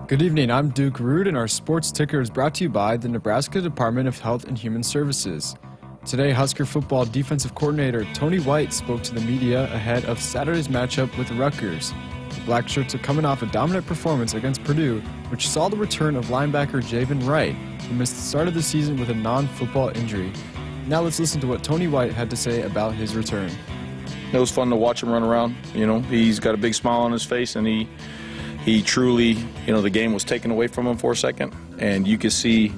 Good evening, I'm Duke Rood, and our sports ticker is brought to you by the Nebraska Department of Health and Human Services. Today, Husker football defensive coordinator Tony White spoke to the media ahead of Saturday's matchup with Rutgers. The Black Shirts are coming off a dominant performance against Purdue, which saw the return of linebacker Javen Wright, who missed the start of the season with a non-football injury. Now let's listen to what Tony White had to say about his return. It was fun to watch him run around. You know, he's got a big smile on his face, and he truly, the game was taken away from him for a second, and you could see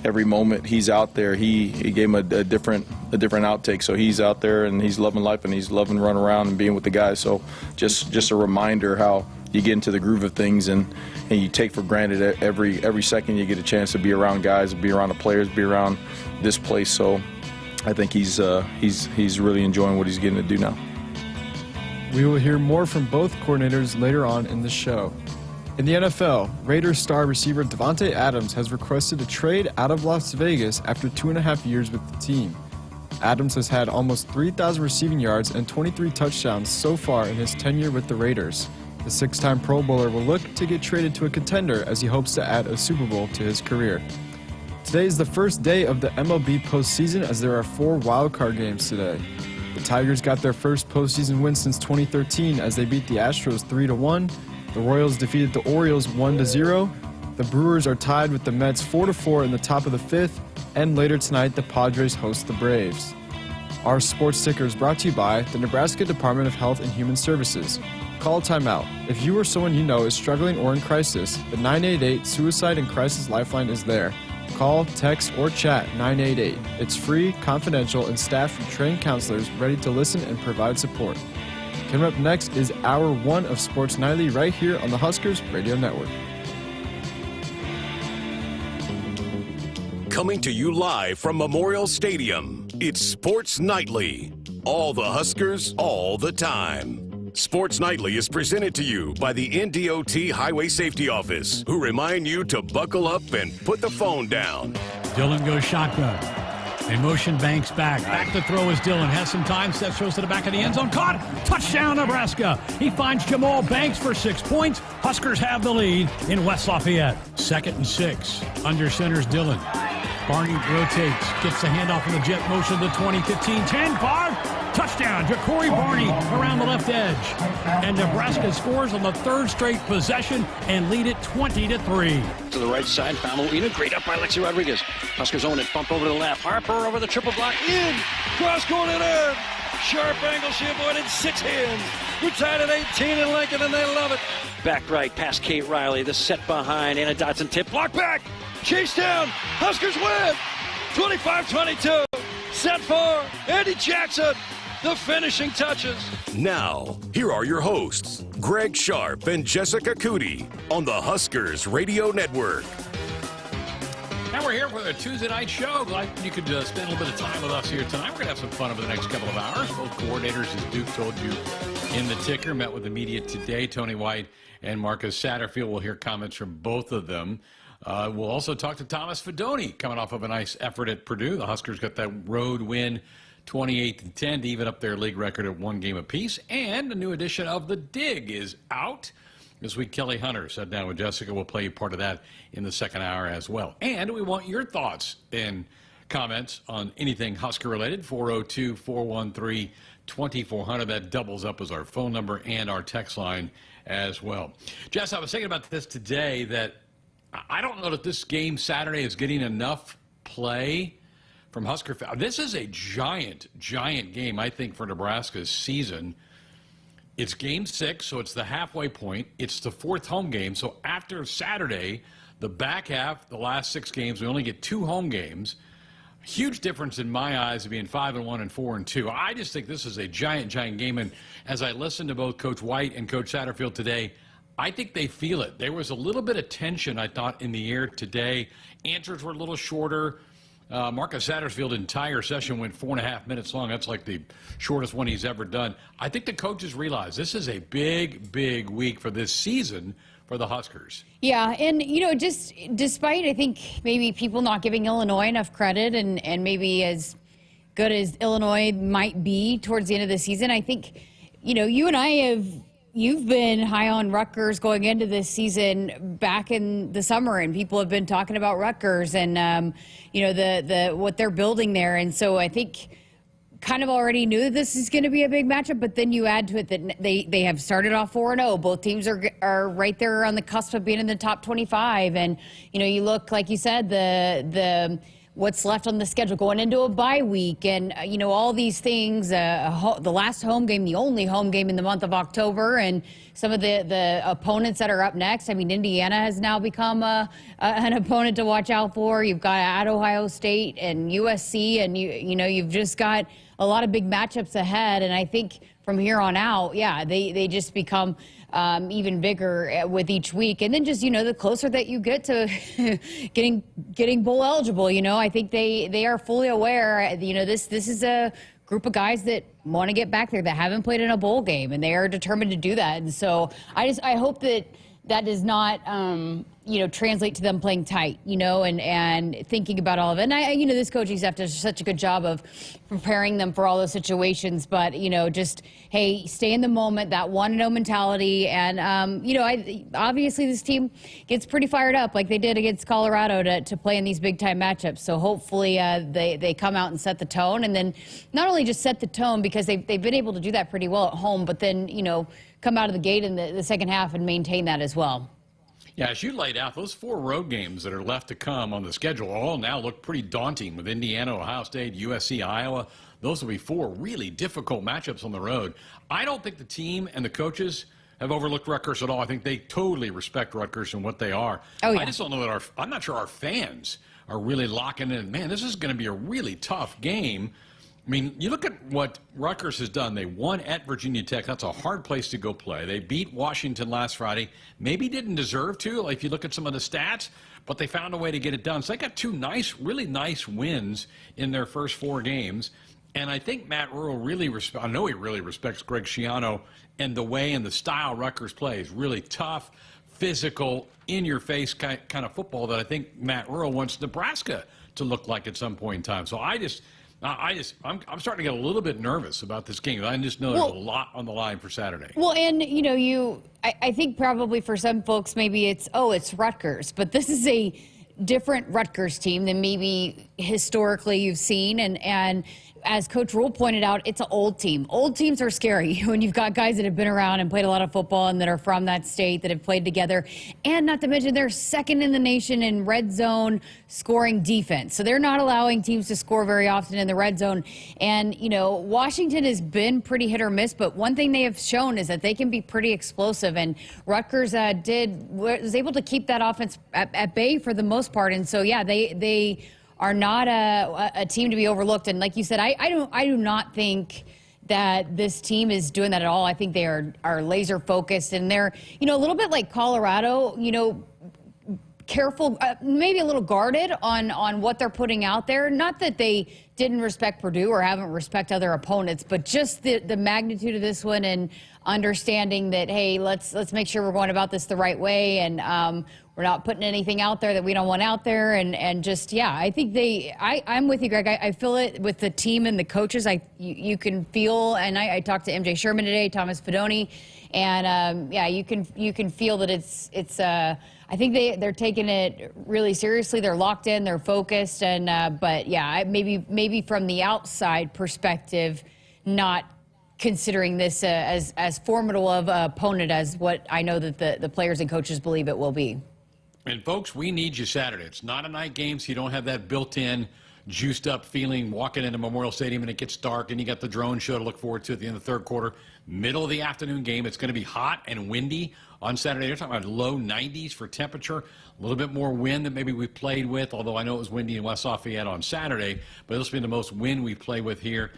every moment he's out there. He gave him a different outtake. So he's out there and he's loving life and he's loving running around and being with the guys. So just a reminder how you get into the groove of things and you take for granted every second you get a chance to be around guys, be around the players, be around this place. So I think he's really enjoying what he's getting to do now. We will hear more from both coordinators later on in the show. In the NFL, Raiders star receiver Davante Adams has requested a trade out of Las Vegas after 2.5 years with the team. Adams has had almost 3,000 receiving yards and 23 touchdowns so far in his tenure with the Raiders. The six-time Pro Bowler will look to get traded to a contender as he hopes to add a Super Bowl to his career. Today is the first day of the MLB postseason as there are 4 wildcard games today. The Tigers got their first postseason win since 2013 as they beat the Astros 3-1. The Royals defeated the Orioles 1-0. The Brewers are tied with the Mets 4-4 in the top of the 5th. And later tonight, the Padres host the Braves. Our sports ticker is brought to you by the Nebraska Department of Health and Human Services. Call timeout. If you or someone you know is struggling or in crisis, the 988 Suicide and Crisis Lifeline is there. Call, text, or chat 988. It's free, confidential, and staffed with trained counselors ready to listen and provide support. Coming up next is Hour 1 of Sports Nightly right here on the Huskers Radio Network. Coming to you live from Memorial Stadium, it's Sports Nightly. All the Huskers, all the time. Sports Nightly is presented to you by the NDOT Highway Safety Office, who remind you to buckle up and put the phone down. Dillon goes shotgun. In motion, Banks back. Back to throw is Dillon. Has some time. Seth throws to the back of the end zone. Caught. Touchdown, Nebraska. He finds Jamal Banks for 6 points. Huskers have the lead in West Lafayette. 2nd and 6. Under center's Dillon. Barney rotates. Gets the handoff in the jet motion to the 20, 15, 10. 5. Touchdown. Ja'Cory Barney around the left edge. And Nebraska scores on the 3rd straight possession and lead it 20-3. To the right side, Famelina, great up by Lexi Rodriguez. Huskers own it, bump over to the left. Harper over the triple block, in, cross corner there. Sharp angle, she avoided 6 hands. We're tied at 18 in Lincoln, and they love it. Back right, past Kate Riley, the set behind, Anna Dotson tip, block back, chase down, Huskers win, 25-22. Set for Andy Jackson, the finishing touches. Now, here are your hosts, Greg Sharpe and Jessica Coody on the Huskers Radio Network. Now we're here for a Tuesday night show. Glad you could spend a little bit of time with us here tonight. We're going to have some fun over the next couple of hours. Both coordinators, as Duke told you in the ticker, met with the media today. Tony White and Marcus Satterfield. We'll hear comments from both of them. We'll also talk to Thomas Fidone, coming off of a nice effort at Purdue. The Huskers got that road win 28-10 to even up their league record at 1 game apiece. And a new edition of The Dig is out. This week, Kelly Hunter sat down with Jessica. We'll play you part of that in the 2nd hour as well. And we want your thoughts and comments on anything Husker-related. 402-413-2400. That doubles up as our phone number and our text line as well. Jess, I was thinking about this today that I don't know that this game Saturday is getting enough play from Husker fans. This is a giant game, I think, for Nebraska's season. It's game 6, so it's the halfway point. It's the 4th home game. So after Saturday, the back half, the last 6 games, we only get 2 home games. Huge difference in my eyes of being 5-1 and 4-2. I just think this is a giant game. And as I listened to both Coach White and Coach Satterfield today, I think they feel it. There was a little bit of tension, I thought, in the air today. Answers were a little shorter. Marcus Satterfield's entire session went 4.5 minutes long. That's like the shortest one he's ever done. I think the coaches realize this is a big week for this season for the Huskers. Yeah, and, just despite, I think, maybe people not giving Illinois enough credit and maybe as good as Illinois might be towards the end of the season, I think, you and I have you've been high on Rutgers going into this season back in the summer, and people have been talking about Rutgers and, the what they're building there. And so I think kind of already knew that this is going to be a big matchup, but then you add to it that they have started off 4-0. Both teams are right there on the cusp of being in the top 25. And, you look, like you said, the what's left on the schedule going into a bye week and, all these things, the last home game, the only home game in the month of October, and some of the opponents that are up next. I mean, Indiana has now become an opponent to watch out for. You've got at Ohio State and USC, and you've just got a lot of big matchups ahead. And I think from here on out, they just become even bigger with each week. And then just, the closer that you get to getting bowl eligible, I think they are fully aware, this is a group of guys that want to get back there, that haven't played in a bowl game, and they are determined to do that. And so I hope that does not, translate to them playing tight, and thinking about all of it. And this coaching staff does such a good job of preparing them for all those situations. But, just, hey, stay in the moment, that 1-0 mentality. And, obviously this team gets pretty fired up like they did against Colorado to play in these big-time matchups. So hopefully they come out and set the tone. And then not only just set the tone, because they've been able to do that pretty well at home, but then, come out of the gate in the second half and maintain that as well. Yeah, as you laid out, those 4 road games that are left to come on the schedule all now look pretty daunting with Indiana, Ohio State, USC, Iowa. Those will be 4 really difficult matchups on the road. I don't think the team and the coaches have overlooked Rutgers at all. I think they totally respect Rutgers and what they are. Oh, yeah. I just don't know that I'm not sure our fans are really locking in. Man, this is going to be a really tough game. I mean, you look at what Rutgers has done. They won at Virginia Tech. That's a hard place to go play. They beat Washington last Friday. Maybe didn't deserve to, like if you look at some of the stats, but they found a way to get it done. So they got 2 really nice wins in their first 4 games. And I think Matt Rhule I know he really respects Greg Schiano and the way and the style Rutgers plays. Really tough, physical, in-your-face kind of football that I think Matt Rhule wants Nebraska to look like at some point in time. So I'm starting to get a little bit nervous about this game. I just know there's a lot on the line for Saturday. Well, and I think probably for some folks maybe it's Rutgers, but this is a different Rutgers team than maybe historically you've seen, and as Coach Rhule pointed out, it's an old team. Old teams are scary when you've got guys that have been around and played a lot of football and that are from that state, that have played together. And not to mention, they're second in the nation in red zone scoring defense. So they're not allowing teams to score very often in the red zone. And, Washington has been pretty hit or miss, but one thing they have shown is that they can be pretty explosive. And Rutgers was able to keep that offense at bay for the most part. And so, they are not a team to be overlooked. And like you said, I do not think that this team is doing that at all. I think they are laser focused, and they're, a little bit like Colorado, careful, maybe a little guarded on what they're putting out there. Not that they didn't respect Purdue or haven't respect other opponents, but just the magnitude of this one and understanding that, hey, let's make sure we're going about this the right way, and we're not putting anything out there that we don't want out there, and just, I think I'm with you, Greg. I feel it with the team and the coaches. You can feel, and I talked to MJ Sherman today, Thomas Fidone, and you can feel that it's I think they're taking it really seriously. They're locked in, they're focused, and but maybe from the outside perspective, not considering this as formidable of an opponent as what I know that the players and coaches believe it will be. And folks, we need you Saturday. It's not a night game, so you don't have that built-in, juiced-up feeling walking into Memorial Stadium and it gets dark and you got the drone show to look forward to at the end of the third quarter. Middle of the afternoon game. It's going to be hot and windy on Saturday. They're talking about low 90s for temperature. A little bit more wind than maybe we've played with, although I know it was windy in West Lafayette on Saturday. But this will be the most wind we've played with here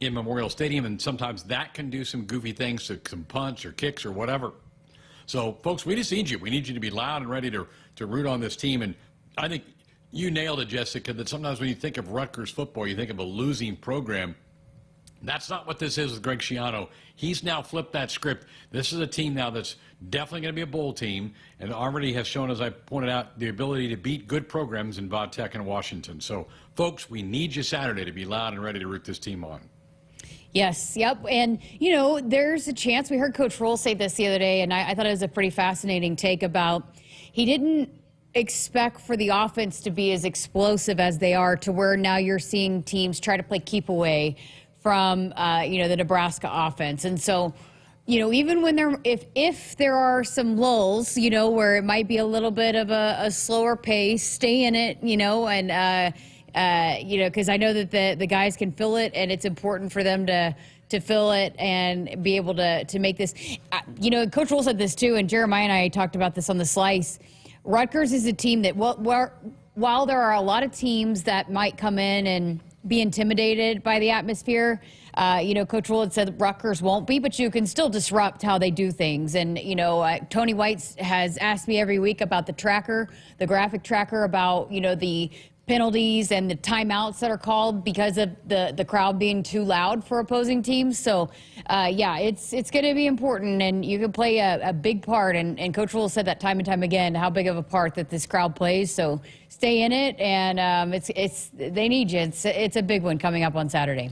in Memorial Stadium, and sometimes that can do some goofy things, to some punts or kicks or whatever. So, folks, we just need you. We need you to be loud and ready to root on this team. And I think you nailed it, Jessica, that sometimes when you think of Rutgers football, you think of a losing program. That's not what this is with Greg Schiano. He's now flipped that script. This is a team now that's definitely going to be a bowl team, and already has shown, as I pointed out, the ability to beat good programs in Vodtech and Washington. So, folks, we need you Saturday to be loud and ready to root this team on. Yes, yep. And, there's a chance. We heard Coach Roll say this the other day, and I thought it was a pretty fascinating take about he didn't expect for the offense to be as explosive as they are, to where now you're seeing teams try to play keep away from, the Nebraska offense. And so, even when if there are some lulls, where it might be a little bit of a slower pace, stay in it, and, because I know that the guys can feel it, and it's important for them to feel it and be able to make this. Coach Roll said this too, and Jeremiah and I talked about this on the Slice. Rutgers is a team that, while there are a lot of teams that might come in and be intimidated by the atmosphere, Coach Roll had said that Rutgers won't be, but you can still disrupt how they do things. And, Tony White has asked me every week about the graphic tracker, about, the penalties and the timeouts that are called because of the crowd being too loud for opposing teams. So, it's going to be important, and you can play a big part. And Coach Roll said that time and time again, how big of a part that this crowd plays. So stay in it, and they need you. It's a big one coming up on Saturday.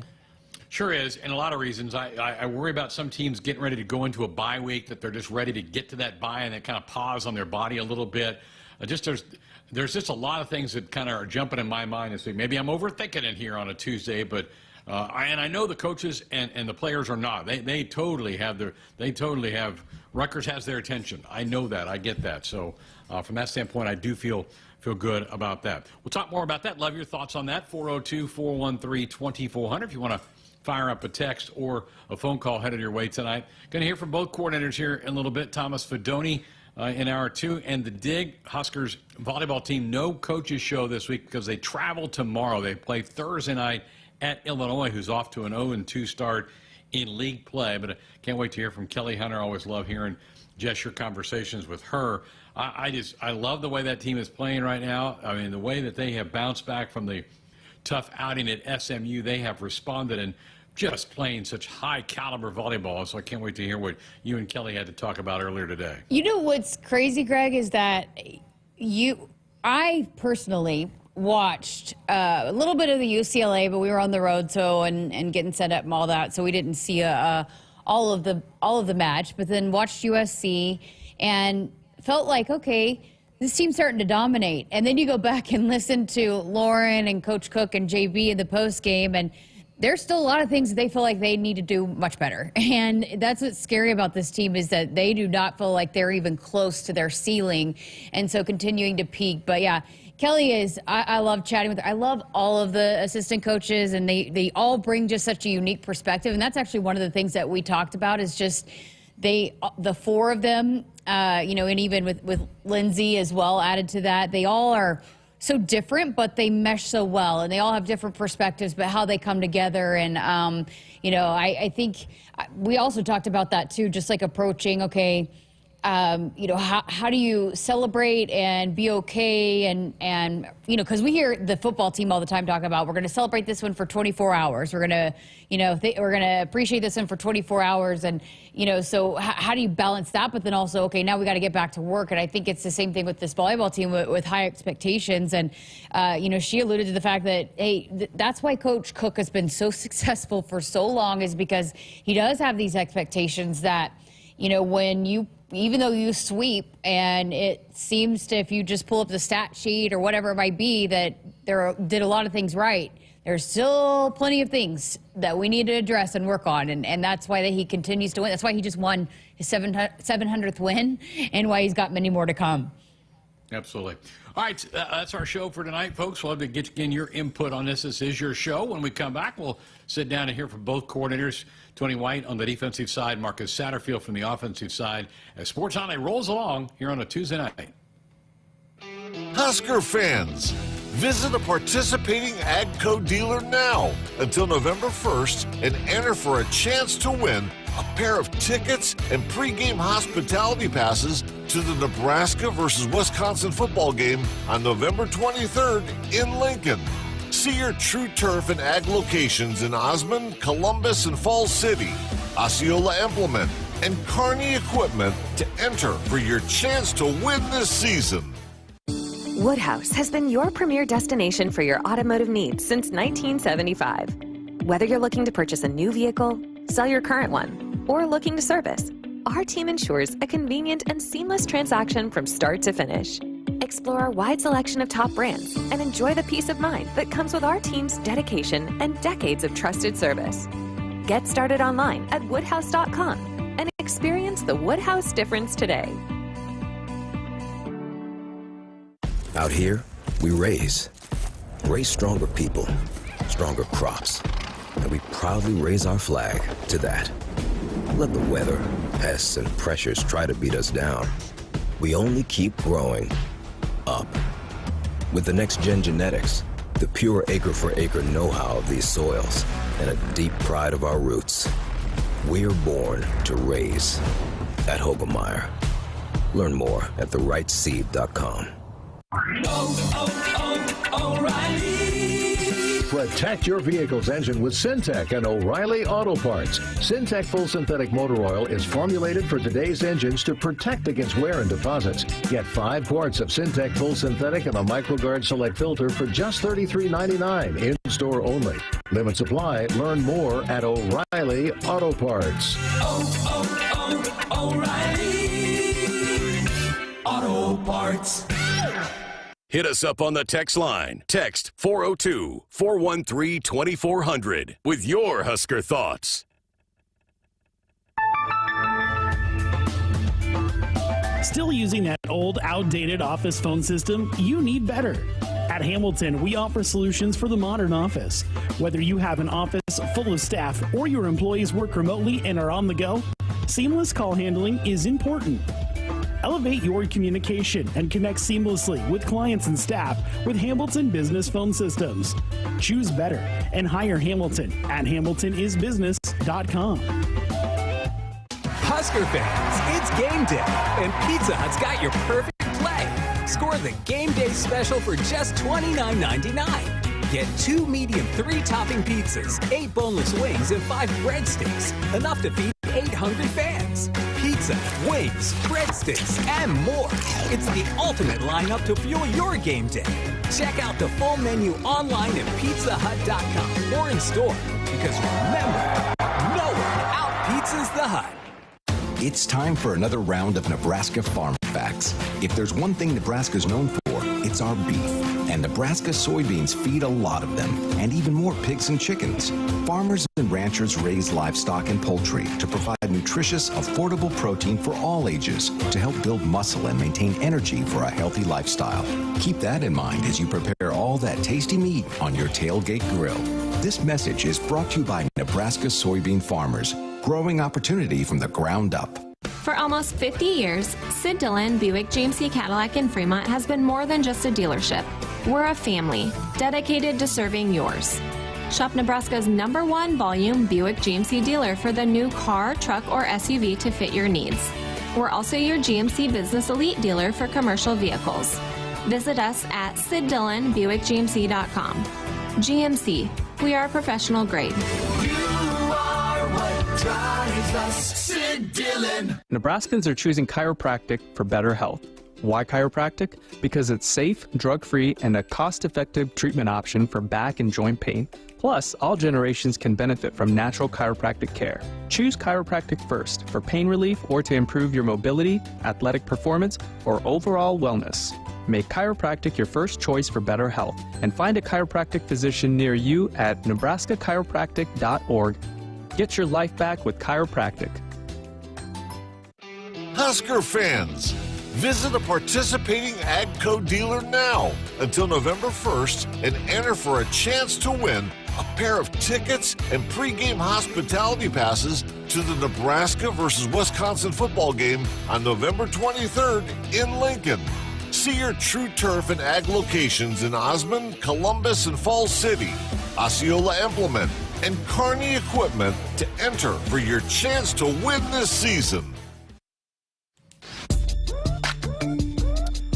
Sure is, and a lot of reasons. I worry about some teams getting ready to go into a bye week, that they're just ready to get to that bye, and they kind of pause on their body a little bit. There's just a lot of things that kind of are jumping in my mind and say, maybe I'm overthinking it here on a Tuesday, but I know the coaches and the players are not. They totally have Rutgers has their attention. I know that. I get that. So from that standpoint, I do feel good about that. We'll talk more about that. Love your thoughts on that. 402-413-2400 if you want to fire up a text or a phone call headed your way tonight. Going to hear from both coordinators here in a little bit. Thomas Fidone in hour 2, and the Dig Huskers volleyball team, no coaches show this week because they travel tomorrow. They play Thursday night at Illinois, who's off to an 0-2 start in league play. But I can't wait to hear from Kelly Hunter. I always love hearing Jess, your conversations with her. I love the way that team is playing right now. I mean, the way that they have bounced back from the tough outing at SMU, they have responded and just playing such high caliber volleyball. So I can't wait to hear what you and Kelly had to talk about earlier today. You know what's crazy, Greg, is that I personally watched a little bit of the UCLA, but we were on the road, and getting set up and all that, so we didn't see all of the match. But then watched USC and felt like, okay, this team's starting to dominate. And then you go back and listen to Lauren and Coach Cook and JB in the post game, and there's still a lot of things that they feel like they need to do much better. And that's what's scary about this team, is that they do not feel like they're even close to their ceiling. And so continuing to peak. But yeah, Kelly I love chatting with her. I love all of the assistant coaches, and they all bring just such a unique perspective. And that's actually one of the things that we talked about, is just the four of them, and even with Lindsay as well added to that, they all are so different, but they mesh so well, and they all have different perspectives, but how they come together. And, I think we also talked about that too, just like approaching, okay, how do you celebrate and be okay? And because we hear the football team all the time talk about, we're going to celebrate this one for 24 hours. We're going to, we're going to appreciate this one for 24 hours. And, so how do you balance that? But then also, okay, now we got to get back to work. And I think it's the same thing with this volleyball team with high expectations. And, she alluded to the fact that, hey, that's why Coach Cook has been so successful for so long, is because he does have these expectations that, even though you sweep, and it seems to, if you just pull up the stat sheet or whatever it might be, that did a lot of things right, there's still plenty of things that we need to address and work on. And that's why he continues to win. That's why he just won his 700th win, and why he's got many more to come. Absolutely. All right, that's our show for tonight, folks. We'll have to get again your input on this. This is your show. When we come back, we'll sit down and hear from both coordinators, Tony White on the defensive side, Marcus Satterfield from the offensive side, as Sports Nightly rolls along here on a Tuesday night. Husker fans, visit a participating AGCO dealer now until November 1st and enter for a chance to win a pair of tickets and pregame hospitality passes to the Nebraska versus Wisconsin football game on November 23rd in Lincoln. See your True Turf and Ag locations in Osmond, Columbus, and Falls City, Osceola Implement, and Kearney Equipment to enter for your chance to win this season. Woodhouse has been your premier destination for your automotive needs since 1975. Whether you're looking to purchase a new vehicle, sell your current one, or looking to service, our team ensures a convenient and seamless transaction from start to finish. Explore our wide selection of top brands and enjoy the peace of mind that comes with our team's dedication and decades of trusted service. Get started online at woodhouse.com and experience the Woodhouse difference today. Out here, we raise stronger people, stronger crops, and we proudly raise our flag to that. Let the weather, pests, and pressures try to beat us down. We only keep growing up. With the next-gen genetics, the pure acre-for-acre know-how of these soils, and a deep pride of our roots, we're born to raise at Hogemeyer. Learn more at therightseed.com. O'Reilly. Protect your vehicle's engine with Syntec and O'Reilly Auto Parts. Syntec Full Synthetic Motor Oil is formulated for today's engines to protect against wear and deposits. Get 5 quarts of Syntec Full Synthetic and a MicroGuard Select filter for just $33.99 in-store only. Limit supply. Learn more at O'Reilly Auto Parts. O'Reilly Auto Parts. Hit us up on the text line. Text 402-413-2400 with your Husker thoughts. Still using that old, outdated office phone system? You need better. At Hamilton, we offer solutions for the modern office. Whether you have an office full of staff or your employees work remotely and are on the go, seamless call handling is important. Elevate your communication and connect seamlessly with clients and staff with Hamilton Business Phone Systems. Choose better and hire Hamilton at hamiltonisbusiness.com. Husker fans, it's game day, and Pizza Hut's got your perfect play. Score the game day special for just $29.99. Get 2 medium 3-topping pizzas, 8 boneless wings, and 5 breadsticks. Enough to feed 8 hungry fans. Pizza, wings, breadsticks, and more. It's the ultimate lineup to fuel your game day. Check out the full menu online at pizzahut.com or in store. Because remember, no one out-pizzas the Hut. It's time for another round of Nebraska Farm Facts. If there's one thing Nebraska's known for, it's our beef. And Nebraska soybeans feed a lot of them, and even more pigs and chickens. Farmers and ranchers raise livestock and poultry to provide nutritious, affordable protein for all ages to help build muscle and maintain energy for a healthy lifestyle. Keep that in mind as you prepare all that tasty meat on your tailgate grill. This message is brought to you by Nebraska soybean farmers, growing opportunity from the ground up. For almost 50 years, Sid Dillon Buick GMC Cadillac in Fremont has been more than just a dealership. We're a family dedicated to serving yours. Shop Nebraska's #1 volume Buick GMC dealer for the new car, truck, or SUV to fit your needs. We're also your GMC Business Elite dealer for commercial vehicles. Visit us at SidDillonBuickGMC.com. GMC, we are professional grade. Drives us, Sid Dillon. Nebraskans are choosing chiropractic for better health. Why chiropractic? Because it's safe, drug-free, and a cost-effective treatment option for back and joint pain. Plus, all generations can benefit from natural chiropractic care. Choose chiropractic first for pain relief or to improve your mobility, athletic performance, or overall wellness. Make chiropractic your first choice for better health, and find a chiropractic physician near you at nebraskachiropractic.org. Get your life back with chiropractic. Husker fans, visit a participating AGCO dealer now until November 1st and enter for a chance to win a pair of tickets and pregame hospitality passes to the Nebraska versus Wisconsin football game on November 23rd in Lincoln. See your True Turf and Ag locations in Osmond, Columbus, and Falls City, Osceola Implement, and Kearney Equipment to enter for your chance to win this season.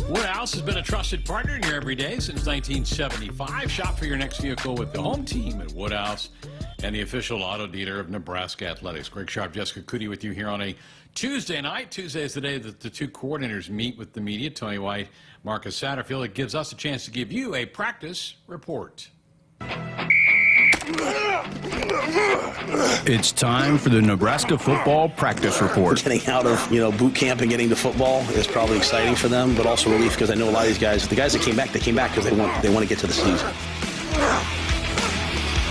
Woodhouse has been a trusted partner in your everyday since 1975. Shop for your next vehicle with the home team at Woodhouse and the official auto dealer of Nebraska Athletics. Greg Sharpe, Jessica Coody with you here on a Tuesday night. Tuesday is the day that the two coordinators meet with the media, Tony White, Marcus Satterfield. It gives us a chance to give you a practice report. It's time for the Nebraska football practice report. Getting out of boot camp and getting to football is probably exciting for them, but also relief because I know a lot of these guys, the guys that came back, they came back because they want to get to the season.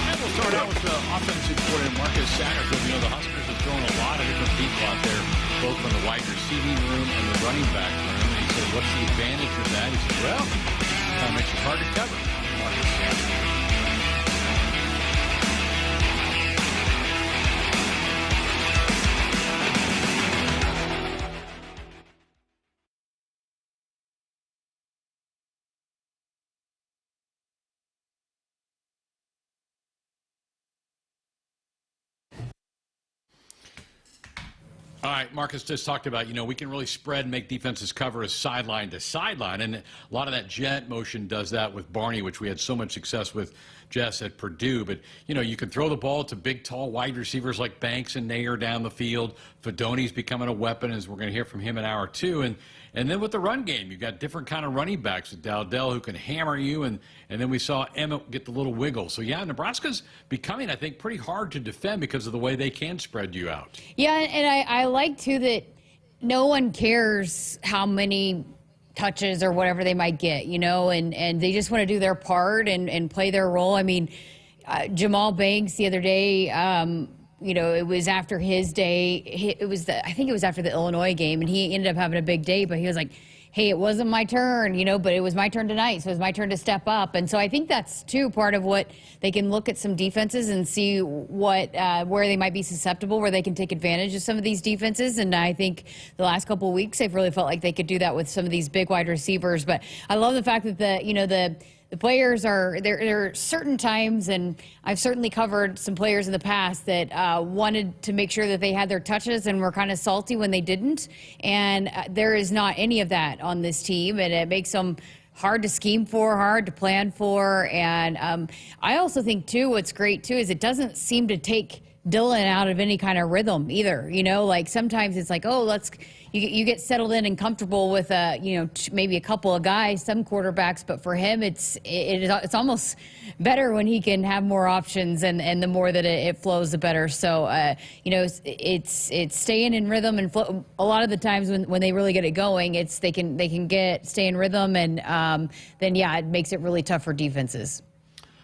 And we'll start out with the offensive coordinator Marcus Satterfield. The Huskers have thrown a lot of different people out there, both from the wide receiving room and the running back room. And he said, "What's the advantage of that?" He said, "Well, it kind of makes it hard to cover." Marcus Satterfield. All right, Marcus just talked about, we can really spread and make defenses cover as sideline to sideline. And a lot of that jet motion does that with Barney, which we had so much success with, Jess, at Purdue. But, you can throw the ball to big, tall wide receivers like Banks and Nair down the field. Fidone's becoming a weapon, as we're going to hear from him in hour 2. And then with the run game, you've got different kind of running backs with Dowdell who can hammer you, and then we saw Emmett get the little wiggle. So, yeah, Nebraska's becoming, I think, pretty hard to defend because of the way they can spread you out. Yeah, and I like, too, that no one cares how many touches or whatever they might get, and they just want to do their part and play their role. I mean, Jamal Banks the other day, it was after his day. I think it was after the Illinois game, and he ended up having a big day. But he was like, "Hey, it wasn't my turn, but it was my turn tonight, so it was my turn to step up." And so I think that's too part of what they can look at some defenses and see what where they might be susceptible, where they can take advantage of some of these defenses. And I think the last couple of weeks they've really felt like they could do that with some of these big wide receivers. But I love the fact that the players there are certain times, and I've certainly covered some players in the past that wanted to make sure that they had their touches and were kind of salty when they didn't. And there is not any of that on this team, and it makes them hard to scheme for, hard to plan for. And I also think, too, what's great, too, is it doesn't seem to take Dylan out of any kind of rhythm either. Like sometimes it's like, oh, you get settled in and comfortable with maybe a couple of guys, some quarterbacks, but for him it's almost better when he can have more options, and the more that it flows, the better. So it's staying in rhythm, and a lot of the times when they really get it going, they can stay in rhythm, and then it makes it really tough for defenses.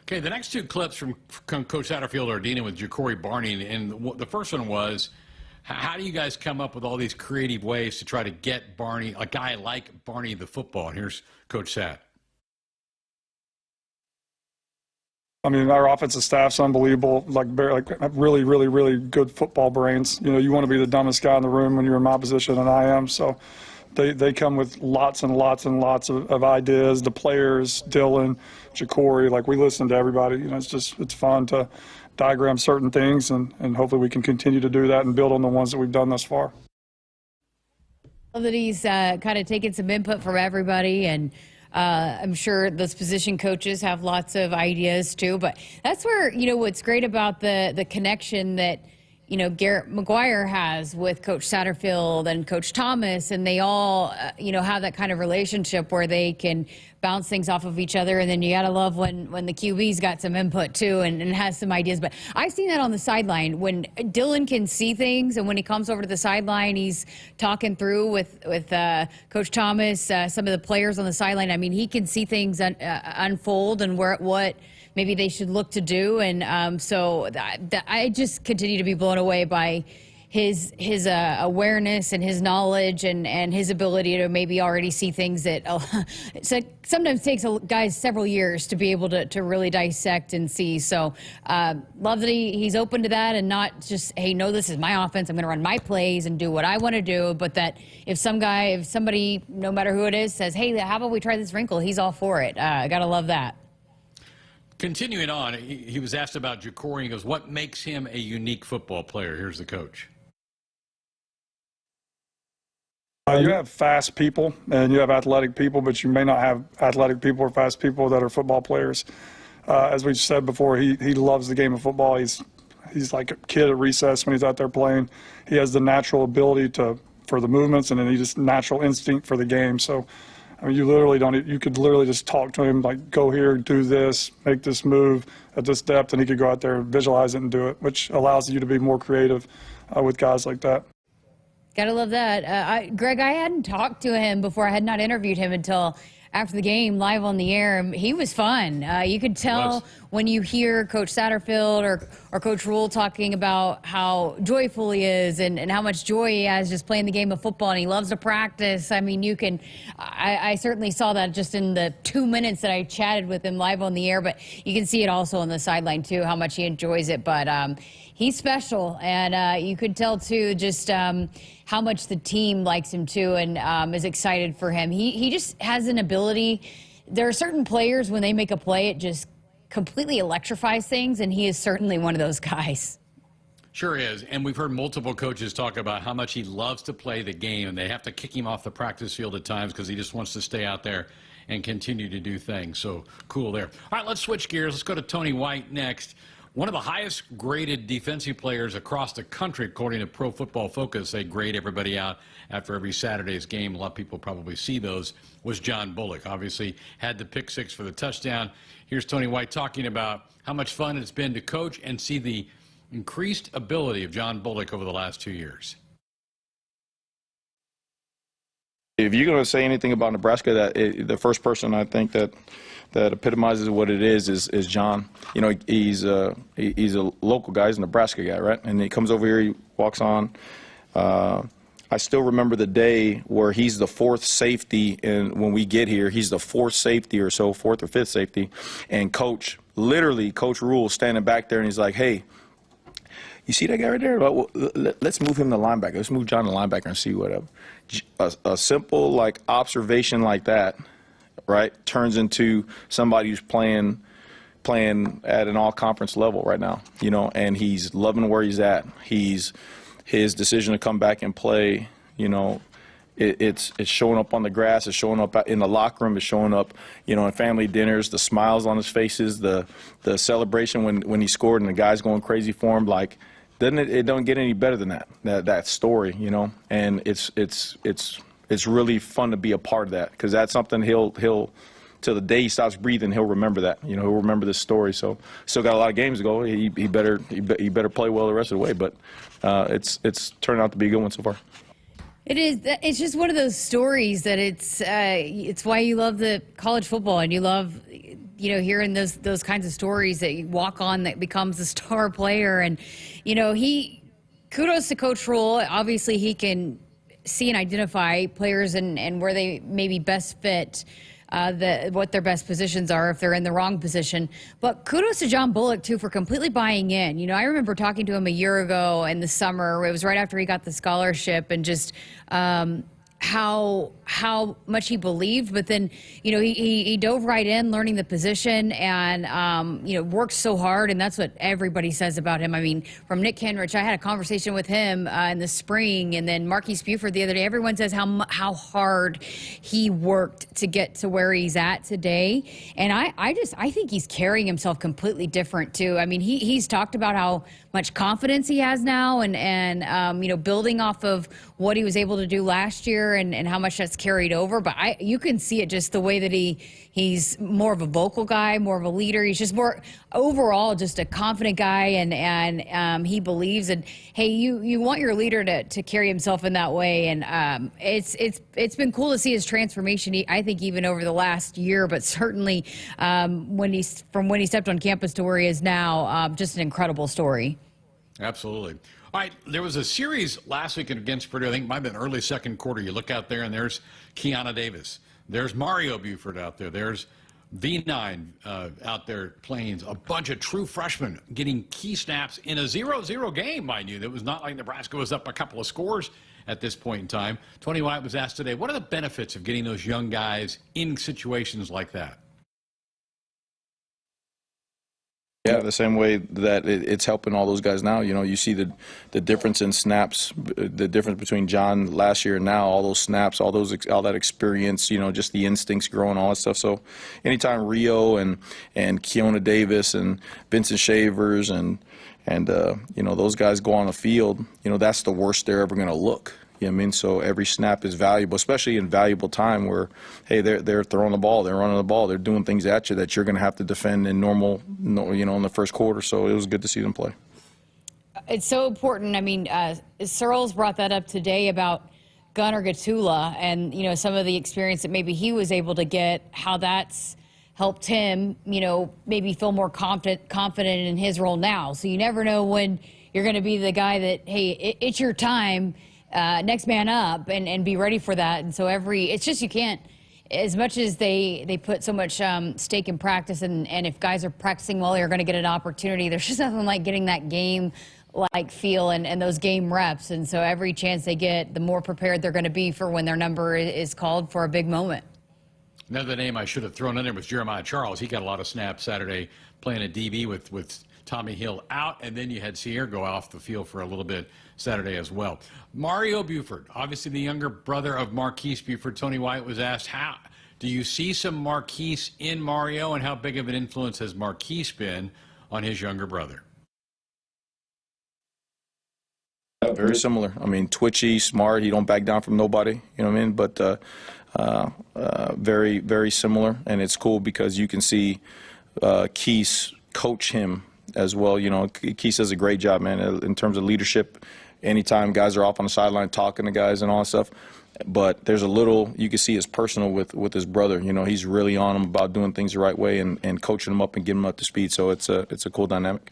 Okay, the next two clips from Coach Satterfield are dealing with Ja'Cory Barney, and the first one was, how do you guys come up with all these creative ways to try to get Barney, a guy like Barney, the football? And here's Coach Sat. I mean, our offensive staff's unbelievable, like really, really, really good football brains. You want to be the dumbest guy in the room when you're in my position, and I am. So they come with lots and lots and lots of ideas. The players, Dylan, Ja'Cory, we listen to everybody. It's fun to diagram certain things, and hopefully we can continue to do that and build on the ones that we've done thus far. I love that he's kind of taken some input from everybody, and I'm sure those position coaches have lots of ideas too. But that's where, what's great about the connection that Garrett McGuire has with Coach Satterfield and Coach Thomas, and they all, have that kind of relationship where they can bounce things off of each other. And then you got to love when the QB's got some input too and has some ideas. But I've seen that on the sideline when Dylan can see things, and when he comes over to the sideline, he's talking through with Coach Thomas, some of the players on the sideline. I mean, he can see things unfold and what maybe they should look to do. And so I just continue to be blown away by his awareness and his knowledge and his ability to maybe already see things that sometimes takes guys several years to be able to really dissect and see. So love that he's open to that, and not just, hey, no, this is my offense, I'm going to run my plays and do what I want to do, but that if somebody, no matter who it is, says, hey, how about we try this wrinkle, he's all for it. I got to love that. Continuing on, he was asked about Ja'Cory. He goes, what makes him a unique football player? Here's the coach. You have fast people and you have athletic people, but you may not have athletic people or fast people that are football players. As we've said before, he loves the game of football. He's like a kid at recess when he's out there playing. He has the natural ability for the movements, and then he just natural instinct for the game. So I mean, you could literally just talk to him, like, go here, do this, make this move at this depth, and he could go out there and visualize it and do it, which allows you to be more creative with guys like that. Gotta love that. Greg, I hadn't talked to him before. I had not interviewed him until after the game, live on the air. He was fun. You could tell when you hear Coach Satterfield or Coach Rule talking about how joyful he is and how much joy he has just playing the game of football, and he loves to practice. I mean, I certainly saw that just in the 2 minutes that I chatted with him live on the air, but you can see it also on the sideline too, how much he enjoys it. But he's special, and you could tell too just how much the team likes him too, and is excited for him. He just has an ability. There are certain players, when they make a play, it just completely electrifies things, and he is certainly one of those guys. Sure is, and we've heard multiple coaches talk about how much he loves to play the game, and they have to kick him off the practice field at times because he just wants to stay out there and continue to do things. So cool there. All right, let's switch gears. Let's go to Tony White next. One of the highest graded defensive players across the country, according to Pro Football Focus. They grade everybody out after every Saturday's game. A lot of people probably see those, was John Bullock. Obviously had the pick six for the touchdown. Here's Tony White talking about how much fun it's been to coach and see the increased ability of John Bullock over the last 2 years. If you're going to say anything about Nebraska, the first person I think that epitomizes what it is John. You know, he's a local guy, he's a Nebraska guy, right? And he comes over here, he walks on. I still remember the day where he's the fourth safety, and when we get here, he's the fourth safety or so, fourth or fifth safety, and Coach Rule standing back there, and he's like, hey, you see that guy right there? Well, let's move him to linebacker. Let's move John to linebacker and see whatever. A simple, like, observation like that, right, turns into somebody who's playing at an all-conference level right now, you know, and he's loving where he's at. His decision to come back and play, you know, it's showing up on the grass, it's showing up in the locker room, it's showing up, you know, in family dinners, the smiles on his faces, the celebration when he scored and the guys going crazy for him. Like, it don't get any better than that story, you know, and it's really fun to be a part of that, because that's something he'll till the day he stops breathing, he'll remember that. You know, he'll remember this story. So still got a lot of games to go. He better play well the rest of the way. But it's turned out to be a good one so far. It is. It's just one of those stories that it's why you love the college football, and you love, you know, hearing those kinds of stories that you walk on that becomes a star player. And, you know, kudos to Coach Rule. Obviously, he can see and identify players and where they maybe best fit, what their best positions are if they're in the wrong position. But kudos to John Bullock, too, for completely buying in. You know, I remember talking to him a year ago in the summer. It was right after he got the scholarship, and just how much he believed. But then, you know, he dove right in, learning the position, and you know, worked so hard. And that's what everybody says about him. I mean, from Nick Henrich, I had a conversation with him in the spring, and then Marquise Buford the other day. Everyone says how hard he worked to get to where he's at today. And I think he's carrying himself completely different too. I mean, he's talked about how much confidence he has now, and you know, building off of what he was able to do last year, and how much that's carried over. But you can see it just the way that he's more of a vocal guy, more of a leader. He's just more overall just a confident guy, and he believes. And hey, you want your leader to carry himself in that way. And it's been cool to see his transformation. I think even over the last year, but certainly when he stepped on campus to where he is now, just an incredible story. Absolutely. All right, there was a series last week against Purdue. I think it might have been early second quarter. You look out there, and there's Keanu Davis. There's Mario Buford out there. There's V9 out there playing. A bunch of true freshmen getting key snaps in a 0-0 game, mind you. It was not like Nebraska was up a couple of scores at this point in time. Tony White was asked today, what are the benefits of getting those young guys in situations like that? Yeah, the same way that it's helping all those guys now. You know, you see the difference in snaps, the difference between John last year and now, all those snaps, all that experience, you know, just the instincts growing, all that stuff. So anytime Rio and Keanu Davis and Vincent Shavers and you know, those guys go on the field, you know, that's the worst they're ever going to look. You know what I mean? So every snap is valuable, especially in valuable time where, hey, they're throwing the ball, they're running the ball, they're doing things at you that you're going to have to defend in normal, in the first quarter. So it was good to see them play. It's so important. I mean, Searles brought that up today about Gunnar Gatula and, some of the experience that maybe he was able to get, how that's helped him, maybe feel more confident in his role now. So you never know when you're going to be the guy that, hey, it's your time. Next man up and be ready for that. And so it's just, you can't, as much as they put so much stake in practice, and if guys are practicing well, you're going to get an opportunity. There's just nothing like getting that game like feel and those game reps. And so every chance they get, the more prepared they're going to be for when their number is called for a big moment. Another name I should have thrown in there was Jeremiah Charles. He got a lot of snaps Saturday playing a DB with Tommy Hill out, and then you had Sierra go off the field for a little bit Saturday as well. Mario Buford, obviously the younger brother of Marquise Buford. Tony White was asked, how do you see some Marquise in Mario, and how big of an influence has Marquise been on his younger brother? Very similar. I mean, twitchy, smart. He don't back down from nobody. You know what I mean? But very, very similar. And it's cool because you can see Keese coach him as well. Keese does a great job, man, in terms of leadership. Anytime guys are off on the sideline talking to guys and all that stuff. But there's a little, you can see it's personal with his brother. He's really on him about doing things the right way and coaching him up and getting him up to speed. So it's a cool dynamic.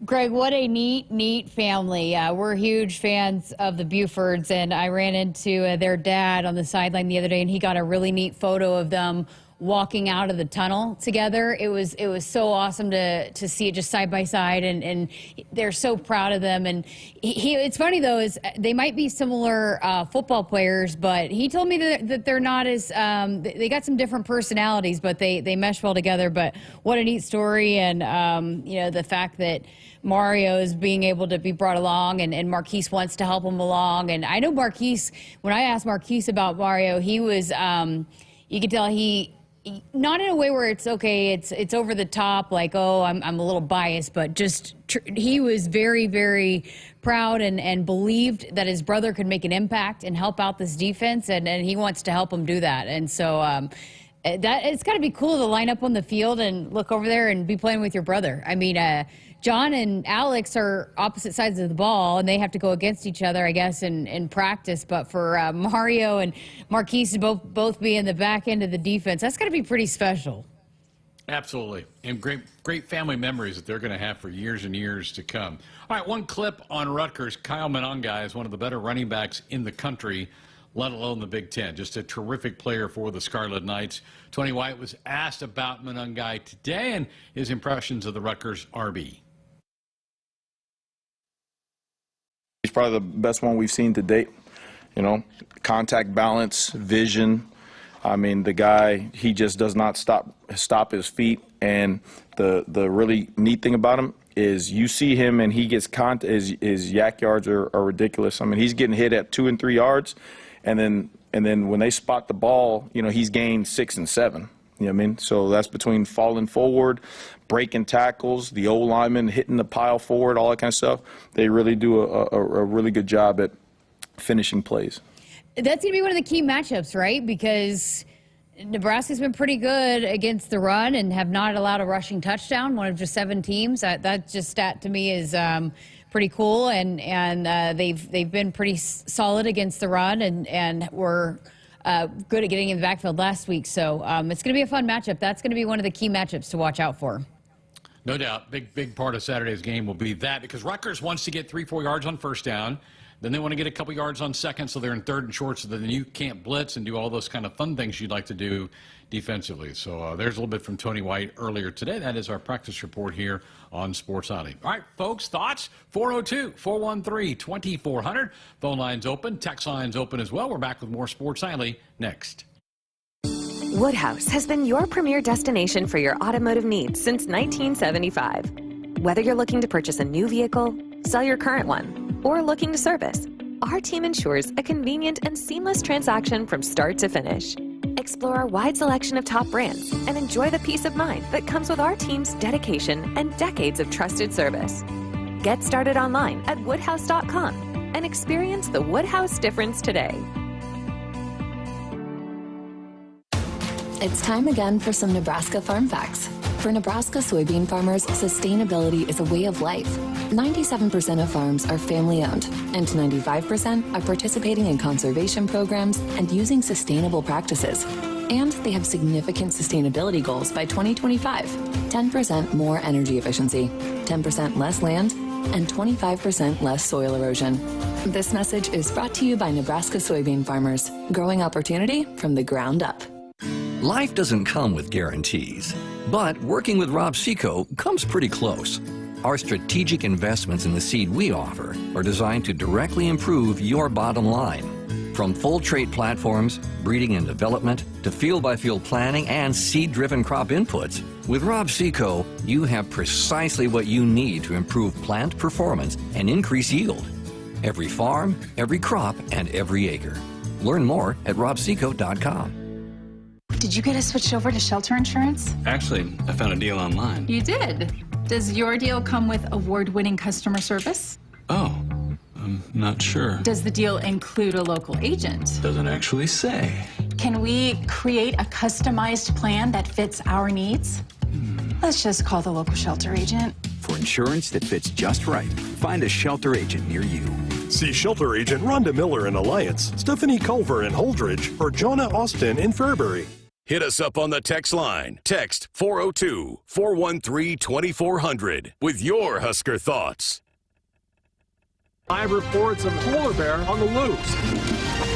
Greg, what a neat family. We're huge fans of the Bufords, and I ran into their dad on the sideline the other day, and he got a really neat photo of them walking out of the tunnel together. It was so awesome to see it just side by side, and they're so proud of them. And it's funny though, is they might be similar football players, but he told me that they're not as they got some different personalities, but they mesh well together. But what a neat story, and the fact that Mario is being able to be brought along, and Marquise wants to help him along. And I know Marquise, when I asked Marquise about Mario, he was you could tell he not in a way where it's okay, it's over the top, like, oh, I'm a little biased, but just he was very, very proud and believed that his brother could make an impact and help out this defense, and he wants to help him do that. And so that it's got to be cool to line up on the field and look over there and be playing with your brother. I mean, John and Alex are opposite sides of the ball, and they have to go against each other, I guess, in practice. But for Mario and Marquise to both be in the back end of the defense, that's got to be pretty special. Absolutely. And great family memories that they're going to have for years and years to come. All right, one clip on Rutgers. Kyle Monangai is one of the better running backs in the country, let alone the Big Ten. Just a terrific player for the Scarlet Knights. Tony White was asked about Monangai today and his impressions of the Rutgers RB. He's probably the best one we've seen to date. Contact balance, vision. I mean, the guy, he just does not stop his feet. And the really neat thing about him is you see him and he gets his yak yards are ridiculous. I mean, he's getting hit at 2 and 3 yards, and then when they spot the ball, he's gained 6 and 7. You know what I mean? So that's between falling forward, breaking tackles, the old lineman hitting the pile forward, all that kind of stuff. They really do a really good job at finishing plays. That's going to be one of the key matchups, right? Because Nebraska's been pretty good against the run and have not allowed a rushing touchdown, one of just 7 teams. That just stat to me is pretty cool, and they've been pretty solid against the run, and were good at getting in the backfield last week. So it's going to be a fun matchup. That's going to be one of the key matchups to watch out for. No doubt. Big part of Saturday's game will be that, because Rutgers wants to get 3-4 yards on first down. Then they want to get a couple yards on second, so they're in 3rd and short, so then you can't blitz and do all those kind of fun things you'd like to do defensively. So there's a little bit from Tony White earlier today. That is our practice report here on Sports Nightly. All right, folks, thoughts? 402-413-2400. Phone lines open. Text lines open as well. We're back with more Sports Nightly next. Woodhouse has been your premier destination for your automotive needs since 1975. Whether you're looking to purchase a new vehicle, sell your current one, or looking to service, our team ensures a convenient and seamless transaction from start to finish. Explore our wide selection of top brands and enjoy the peace of mind that comes with our team's dedication and decades of trusted service. Get started online at woodhouse.com and and experience the Woodhouse difference today. It's time again for some Nebraska Farm Facts. For Nebraska soybean farmers, sustainability is a way of life. 97% of farms are family-owned, and 95% are participating in conservation programs and using sustainable practices. And they have significant sustainability goals by 2025. 10% more energy efficiency, 10% less land, and 25% less soil erosion. This message is brought to you by Nebraska soybean farmers, growing opportunity from the ground up. Life doesn't come with guarantees, but working with Rob Seco comes pretty close. Our strategic investments in the seed we offer are designed to directly improve your bottom line. From full trait platforms, breeding and development, to field-by-field planning and seed-driven crop inputs, with Rob Seco, you have precisely what you need to improve plant performance and increase yield. Every farm, every crop, and every acre. Learn more at robseco.com. Did you get us switched over to shelter insurance? Actually, I found a deal online. You did? Does your deal come with award-winning customer service? Oh, I'm not sure. Does the deal include a local agent? Doesn't actually say. Can we create a customized plan that fits our needs? Let's just call the local shelter agent. For insurance that fits just right, find a shelter agent near you. See Shelter Agent Rhonda Miller in Alliance, Stephanie Culver in Holdridge, or Jonah Austin in Fairbury. Hit us up on the text line. Text 402-413-2400 with your Husker thoughts. Live reports of polar bear on the loose.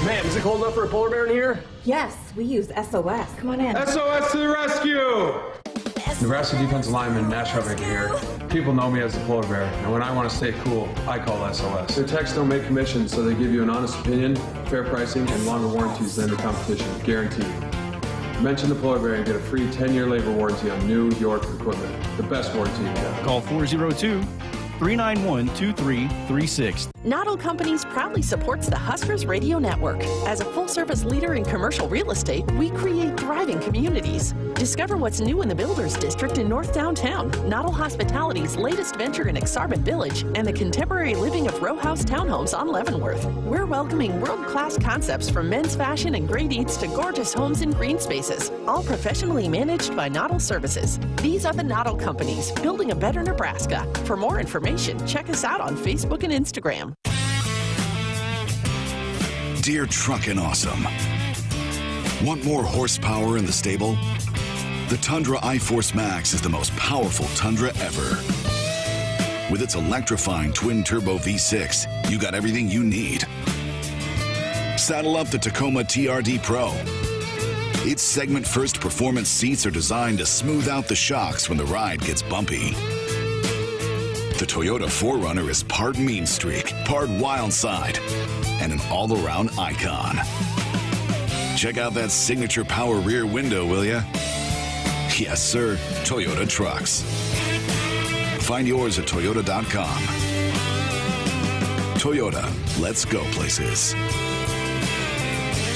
Man, is it cold enough for a polar bear in here? Yes, we use SOS. Come on in. SOS to the rescue! Nebraska defensive lineman Nash Hubig here. People know me as the polar bear, and when I want to stay cool, I call SOS. Their techs don't make commissions, so they give you an honest opinion, fair pricing, and longer warranties than the competition, guaranteed. Mention the polar bear and get a free 10-year labor warranty on new York equipment. The best warranty you can. Call 402-391-2336. Noddle Companies proudly supports the Huskers Radio Network. As a full-service leader in commercial real estate, we create thriving communities. Discover what's new in the Builders District in North Downtown, Noddle Hospitality's latest venture in Exarban Village, and the contemporary living of row house townhomes on Leavenworth. We're welcoming world-class concepts from men's fashion and great eats to gorgeous homes and green spaces, all professionally managed by Noddle Services. These are the Noddle Companies, building a better Nebraska. For more information, check us out on Facebook and Instagram. Dear Truckin' Awesome. Want more horsepower in the stable? The Tundra iForce Max is the most powerful Tundra ever. With its electrifying twin-turbo V6, you got everything you need. Saddle up the Tacoma TRD Pro. Its segment-first performance seats are designed to smooth out the shocks when the ride gets bumpy. The Toyota 4Runner is part mean streak, part wild side, and an all-around icon. Check out that signature power rear window, will ya? Yes, sir, Toyota trucks. Find yours at toyota.com. Toyota, let's go places.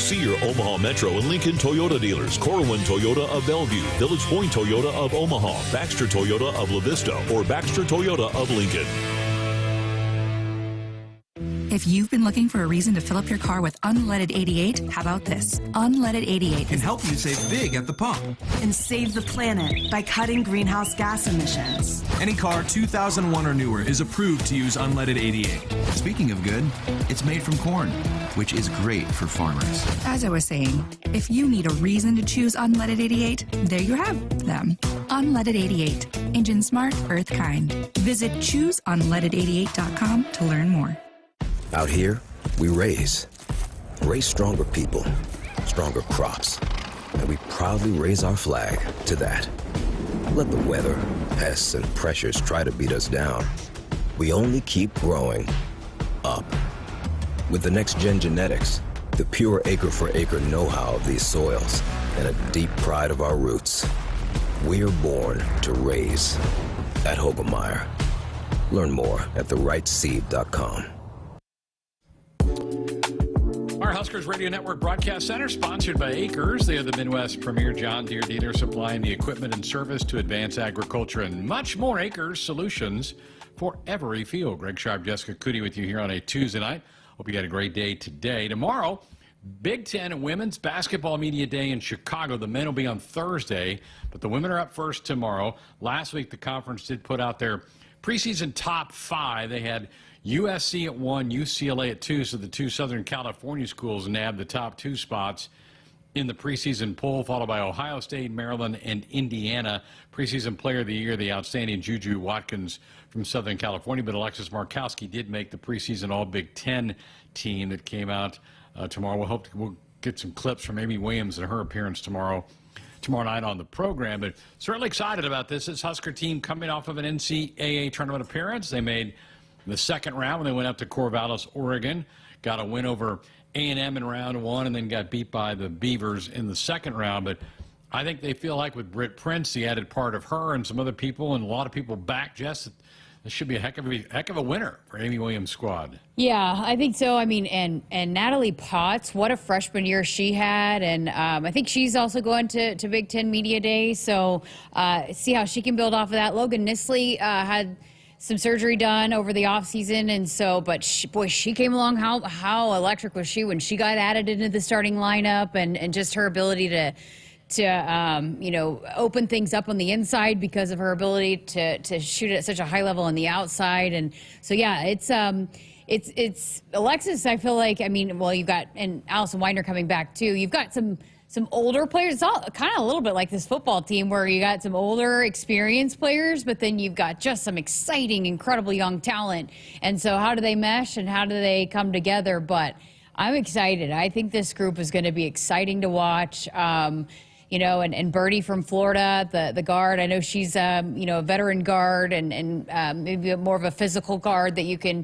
See your Omaha Metro and Lincoln Toyota dealers. Corwin Toyota of Bellevue, Village Point Toyota of Omaha, Baxter Toyota of La Vista, or Baxter Toyota of Lincoln. If you've been looking for a reason to fill up your car with unleaded 88, how about this? Unleaded 88 can help you save big at the pump. And save the planet by cutting greenhouse gas emissions. Any car 2001 or newer is approved to use unleaded 88. Speaking of good, it's made from corn, which is great for farmers. As I was saying, if you need a reason to choose unleaded 88, there you have them. Unleaded 88. Engine smart, earth kind. Visit chooseunleaded88.com to learn more. Out here, we raise stronger people, stronger crops, and we proudly raise our flag to that. Let the weather, pests, and pressures try to beat us down. We only keep growing up. With the next-gen genetics, the pure acre-for-acre know-how of these soils, and a deep pride of our roots, we are born to raise at Hogemeyer. Learn more at therightseed.com. Our Huskers Radio Network Broadcast Center, sponsored by Akrs. They are the Midwest's premier John Deere dealer, supplying the equipment and service to advance agriculture and much more. Akrs solutions for every field. Greg Sharpe, Jessica Coody with you here on a Tuesday night. Hope you had a great day today. Tomorrow, Big Ten Women's Basketball Media Day in Chicago. The men will be on Thursday, but the women are up first tomorrow. Last week, the conference did put out their preseason top 5. They had USC at 1, UCLA at 2, so the 2 Southern California schools nabbed the top 2 spots in the preseason poll, followed by Ohio State, Maryland, and Indiana. Preseason Player of the Year, the outstanding Juju Watkins from Southern California, but Alexis Markowski did make the preseason All-Big Ten team that came out tomorrow. We'll get some clips from Amy Williams and her appearance tomorrow night on the program. But certainly excited about this. This Husker team coming off of an NCAA tournament appearance. They made the second round when they went up to Corvallis, Oregon. Got a win over A&M in round 1 and then got beat by the Beavers in the second round. But I think they feel like with Britt Prince, the added part of her and some other people and a lot of people back, Jess, this should be a heck of a winner for Amy Williams' squad. Yeah, I think so. I mean, and Natalie Potts, what a freshman year she had. And I think she's also going to Big Ten Media Day. So see how she can build off of that. Logan Nisley had some surgery done over the offseason. And so, but she came along. How electric was she when she got added into the starting lineup, and just her ability to open things up on the inside because of her ability to shoot at such a high level on the outside. And so, yeah, it's Alexis. I feel like, you've got, and Allison Widener coming back too. You've got some older players. It's all kind of a little bit like this football team where you got some older, experienced players, but then you've got just some exciting, incredible young talent. And so how do they mesh and how do they come together? But I'm excited. I think this group is going to be exciting to watch. And Birdie from Florida, the guard, I know she's, a veteran guard and maybe more of a physical guard that you can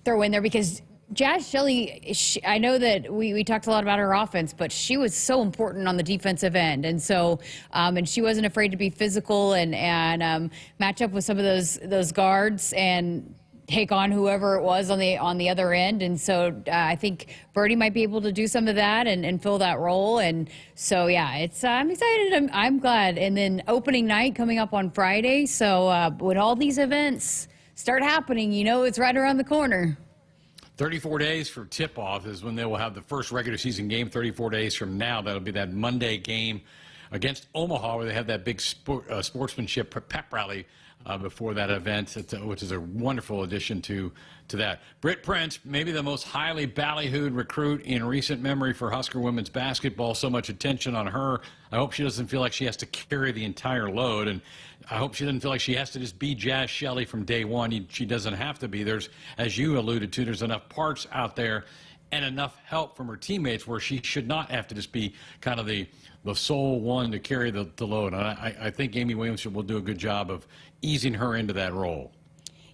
throw in there, because Jazz Shelley, I know that we talked a lot about her offense, but she was so important on the defensive end. And so, and she wasn't afraid to be physical and match up with some of those guards and take on whoever it was on the other end. And so I think Birdie might be able to do some of that and fill that role. And so, yeah, I'm excited. I'm glad. And then opening night coming up on Friday. So when all these events start happening, it's right around the corner. 34 days for tip-off is when they will have the first regular season game. 34 days from now, that'll be that Monday game against Omaha, where they have that big sportsmanship pep rally before that event, which is a wonderful addition to that. Britt Prince, maybe the most highly ballyhooed recruit in recent memory for Husker women's basketball. So much attention on her. I hope she doesn't feel like she has to carry the entire load, and I hope she doesn't feel like she has to just be Jazz Shelley from day one. She doesn't have to be. There's, as you alluded to, there's enough parts out there and enough help from her teammates where she should not have to just be kind of the sole one to carry the load. And I think Amy Williams will do a good job of easing her into that role.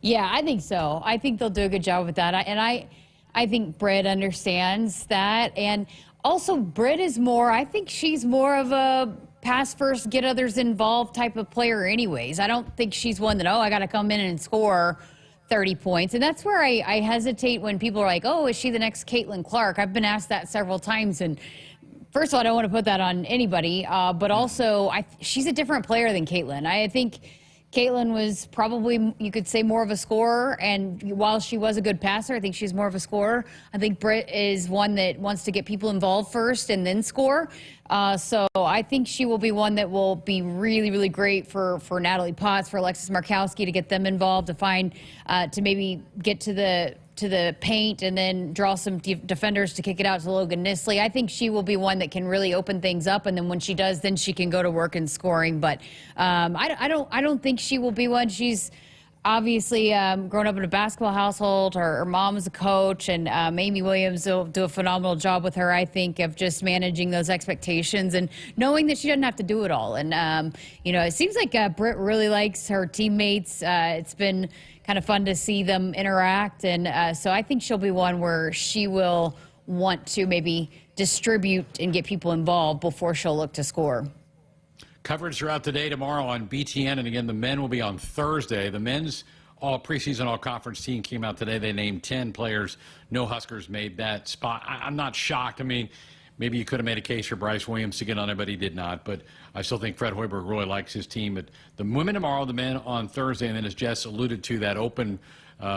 Yeah, I think so. I think they'll do a good job with that. I think Britt understands that. And also Britt is I think she's more of a pass first, get others involved type of player anyways. I don't think she's one that, I got to come in and score 30 points. And that's where I hesitate when people are like, is she the next Caitlin Clark? I've been asked that several times. And first of all, I don't want to put that on anybody, but also she's a different player than Caitlin. I think Caitlin was probably, you could say, more of a scorer, and while she was a good passer, I think she's more of a scorer. I think Britt is one that wants to get people involved first and then score. So I think she will be one that will be really, really great for Natalie Potts, for Alexis Markowski, to get them involved, to maybe get to the paint and then draw some defenders to kick it out to Logan Nisley. I think she will be one that can really open things up, and then when she does, then she can go to work in scoring. But I don't think she will be one. She's obviously grown up in a basketball household. Her mom is a coach, and Amy Williams will do a phenomenal job with her, I think, of just managing those expectations and knowing that she doesn't have to do it all. And it seems like Britt really likes her teammates. It's been kind of fun to see them interact. And so I think she'll be one where she will want to maybe distribute and get people involved before she'll look to score. Coverage throughout the day tomorrow on BTN. And again, the men will be on Thursday. The men's preseason all-conference team came out today. They named 10 players. No Huskers made that spot. I'm not shocked. maybe you could have made a case for Bryce Williams to get on there, but he did not. But I still think Fred Hoiberg really likes his team. But the women tomorrow, the men on Thursday, and then as Jess alluded to, that open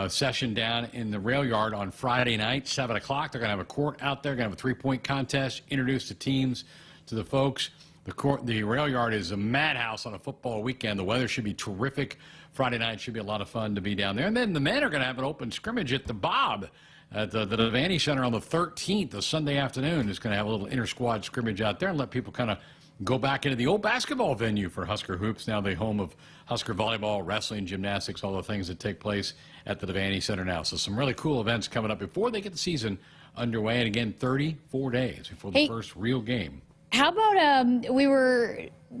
session down in the rail yard on Friday night, 7 o'clock. They're going to have a court out there, going to have a three-point contest, introduce the teams to the folks. The rail yard is a madhouse on a football weekend. The weather should be terrific. Friday night should be a lot of fun to be down there. And then the men are going to have an open scrimmage at the Bob at the Devaney Center on the 13th, a Sunday afternoon. It's going to have a little inter-squad scrimmage out there and let people kind of go back into the old basketball venue for Husker Hoops, now the home of Husker volleyball, wrestling, gymnastics, all the things that take place at the Devaney Center now. So some really cool events coming up before they get the season underway. And again, 34 days before the first real game. How about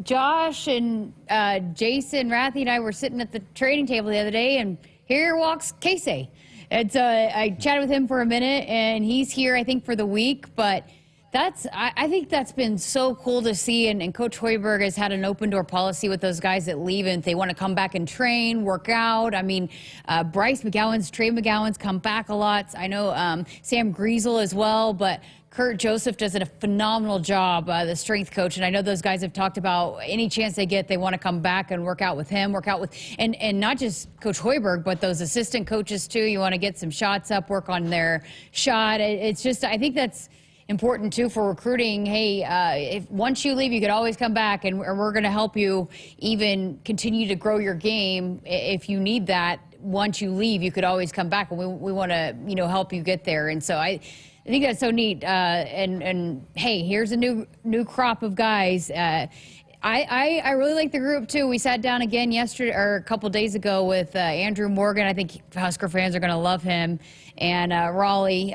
Josh and Jason, Rathy, and I were sitting at the training table the other day, and here walks Casey. And so I chatted with him for a minute, and he's here, I think, for the week. But I think that's been so cool to see. And Coach Hoiberg has had an open-door policy with those guys that leave, and if they want to come back and train, work out. I mean, Bryce McGowan's, Trey McGowan's come back a lot. I know Sam Griesel as well, but Kurt Joseph does a phenomenal job, the strength coach, and I know those guys have talked about any chance they get, they want to come back and work out with him, and not just Coach Hoiberg, but those assistant coaches too. You want to get some shots up, work on their shot. It's just, I think that's important too for recruiting. Hey, if once you leave, you could always come back, and we're going to help you even continue to grow your game if you need that. Once you leave, you could always come back, and we want to help you get there. And so I think that's so neat. And hey, here's a new crop of guys. I really like the group too. We sat down again yesterday or a couple days ago with Andrew Morgan. I think Husker fans are going to love him. And Raleigh,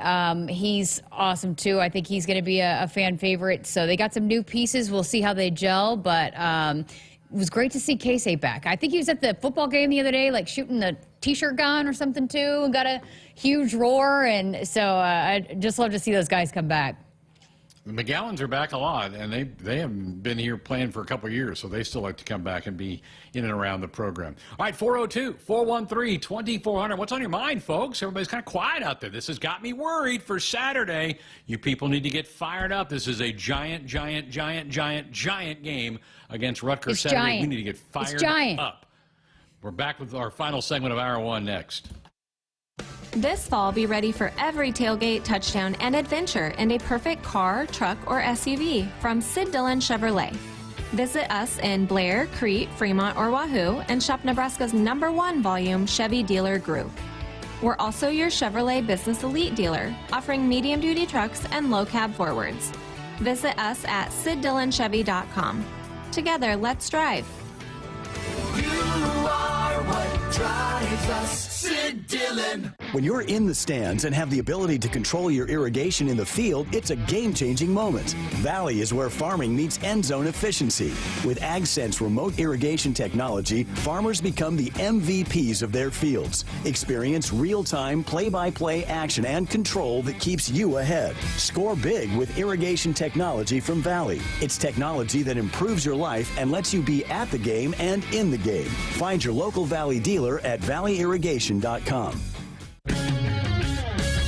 he's awesome too. I think he's going to be a fan favorite. So they got some new pieces. We'll see how they gel. But it was great to see Casey back. I think he was at the football game the other day, like shooting the T-shirt gun or something too, and got a huge roar. And so I just love to see those guys come back. The McGowans are back a lot, and they haven't been here playing for a couple of years, so they still like to come back and be in and around the program. All right, 402-413-2400. What's on your mind, folks? Everybody's kind of quiet out there. This has got me worried for Saturday. You people need to get fired up. This is a giant game against Rutgers Saturday. Giant. We need to get fired up. We're back with our final segment of Hour 1 next. This fall, be ready for every tailgate, touchdown, and adventure in a perfect car, truck, or SUV from Sid Dillon Chevrolet. Visit us in Blair, Crete, Fremont, or Wahoo and shop Nebraska's #1 volume Chevy dealer group. We're also your Chevrolet Business Elite dealer, offering medium-duty trucks and low-cab forwards. Visit us at SidDillonChevy.com. Together, let's drive. You are what drives us, Sid Dillon. When you're in the stands and have the ability to control your irrigation in the field, it's a game-changing moment. Valley is where farming meets end zone efficiency. With AgSense remote irrigation technology, farmers become the MVPs of their fields. Experience real-time, play-by-play action and control that keeps you ahead. Score big with irrigation technology from Valley. It's technology that improves your life and lets you be at the game and in the game. Find your local Valley dealer at valleyirrigation.com.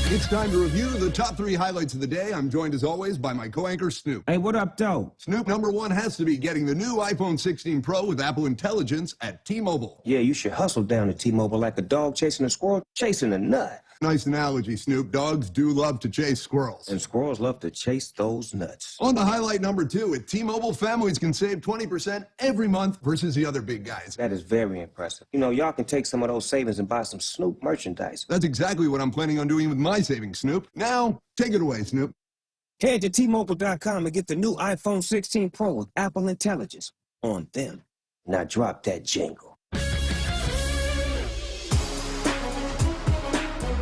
It's time to review the top 3 highlights of the day. I'm joined as always by my co-anchor Snoop. Hey, what up, though? Snoop, #1 has to be getting the new iPhone 16 Pro with Apple Intelligence at T-Mobile. Yeah, you should hustle down to T-Mobile like a dog chasing a squirrel, chasing a nut. Nice analogy, Snoop. Dogs do love to chase squirrels. And squirrels love to chase those nuts. On to highlight #2, at T-Mobile, families can save 20% every month versus the other big guys. That is very impressive. You know, y'all can take some of those savings and buy some Snoop merchandise. That's exactly what I'm planning on doing with my savings, Snoop. Now, take it away, Snoop. Head to T-Mobile.com and get the new iPhone 16 Pro with Apple Intelligence on them. Now drop that jingle.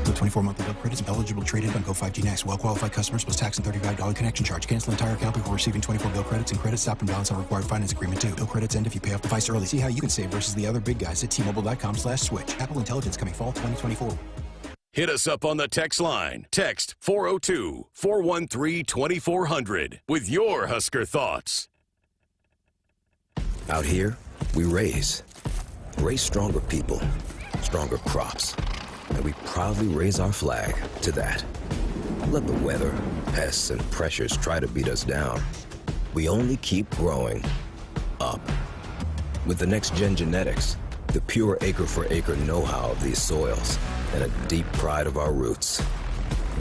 The 24-monthly bill credits eligible trade-in on Go 5G Next. Well-qualified customers plus tax and $35 connection charge. Cancel entire account before receiving 24 bill credits, and credit stop and balance on required finance agreement too. Bill credits end if you pay off device early. See how you can save versus the other big guys at T-Mobile.com/switch. Apple Intelligence coming fall 2024. Hit us up on the text line. Text 402-413-2400 with your Husker thoughts. Out here, we raise stronger people, stronger crops, and we proudly raise our flag to that. Let the weather, pests, and pressures try to beat us down. We only keep growing up. With the next-gen genetics, the pure acre-for-acre know-how of these soils, and a deep pride of our roots,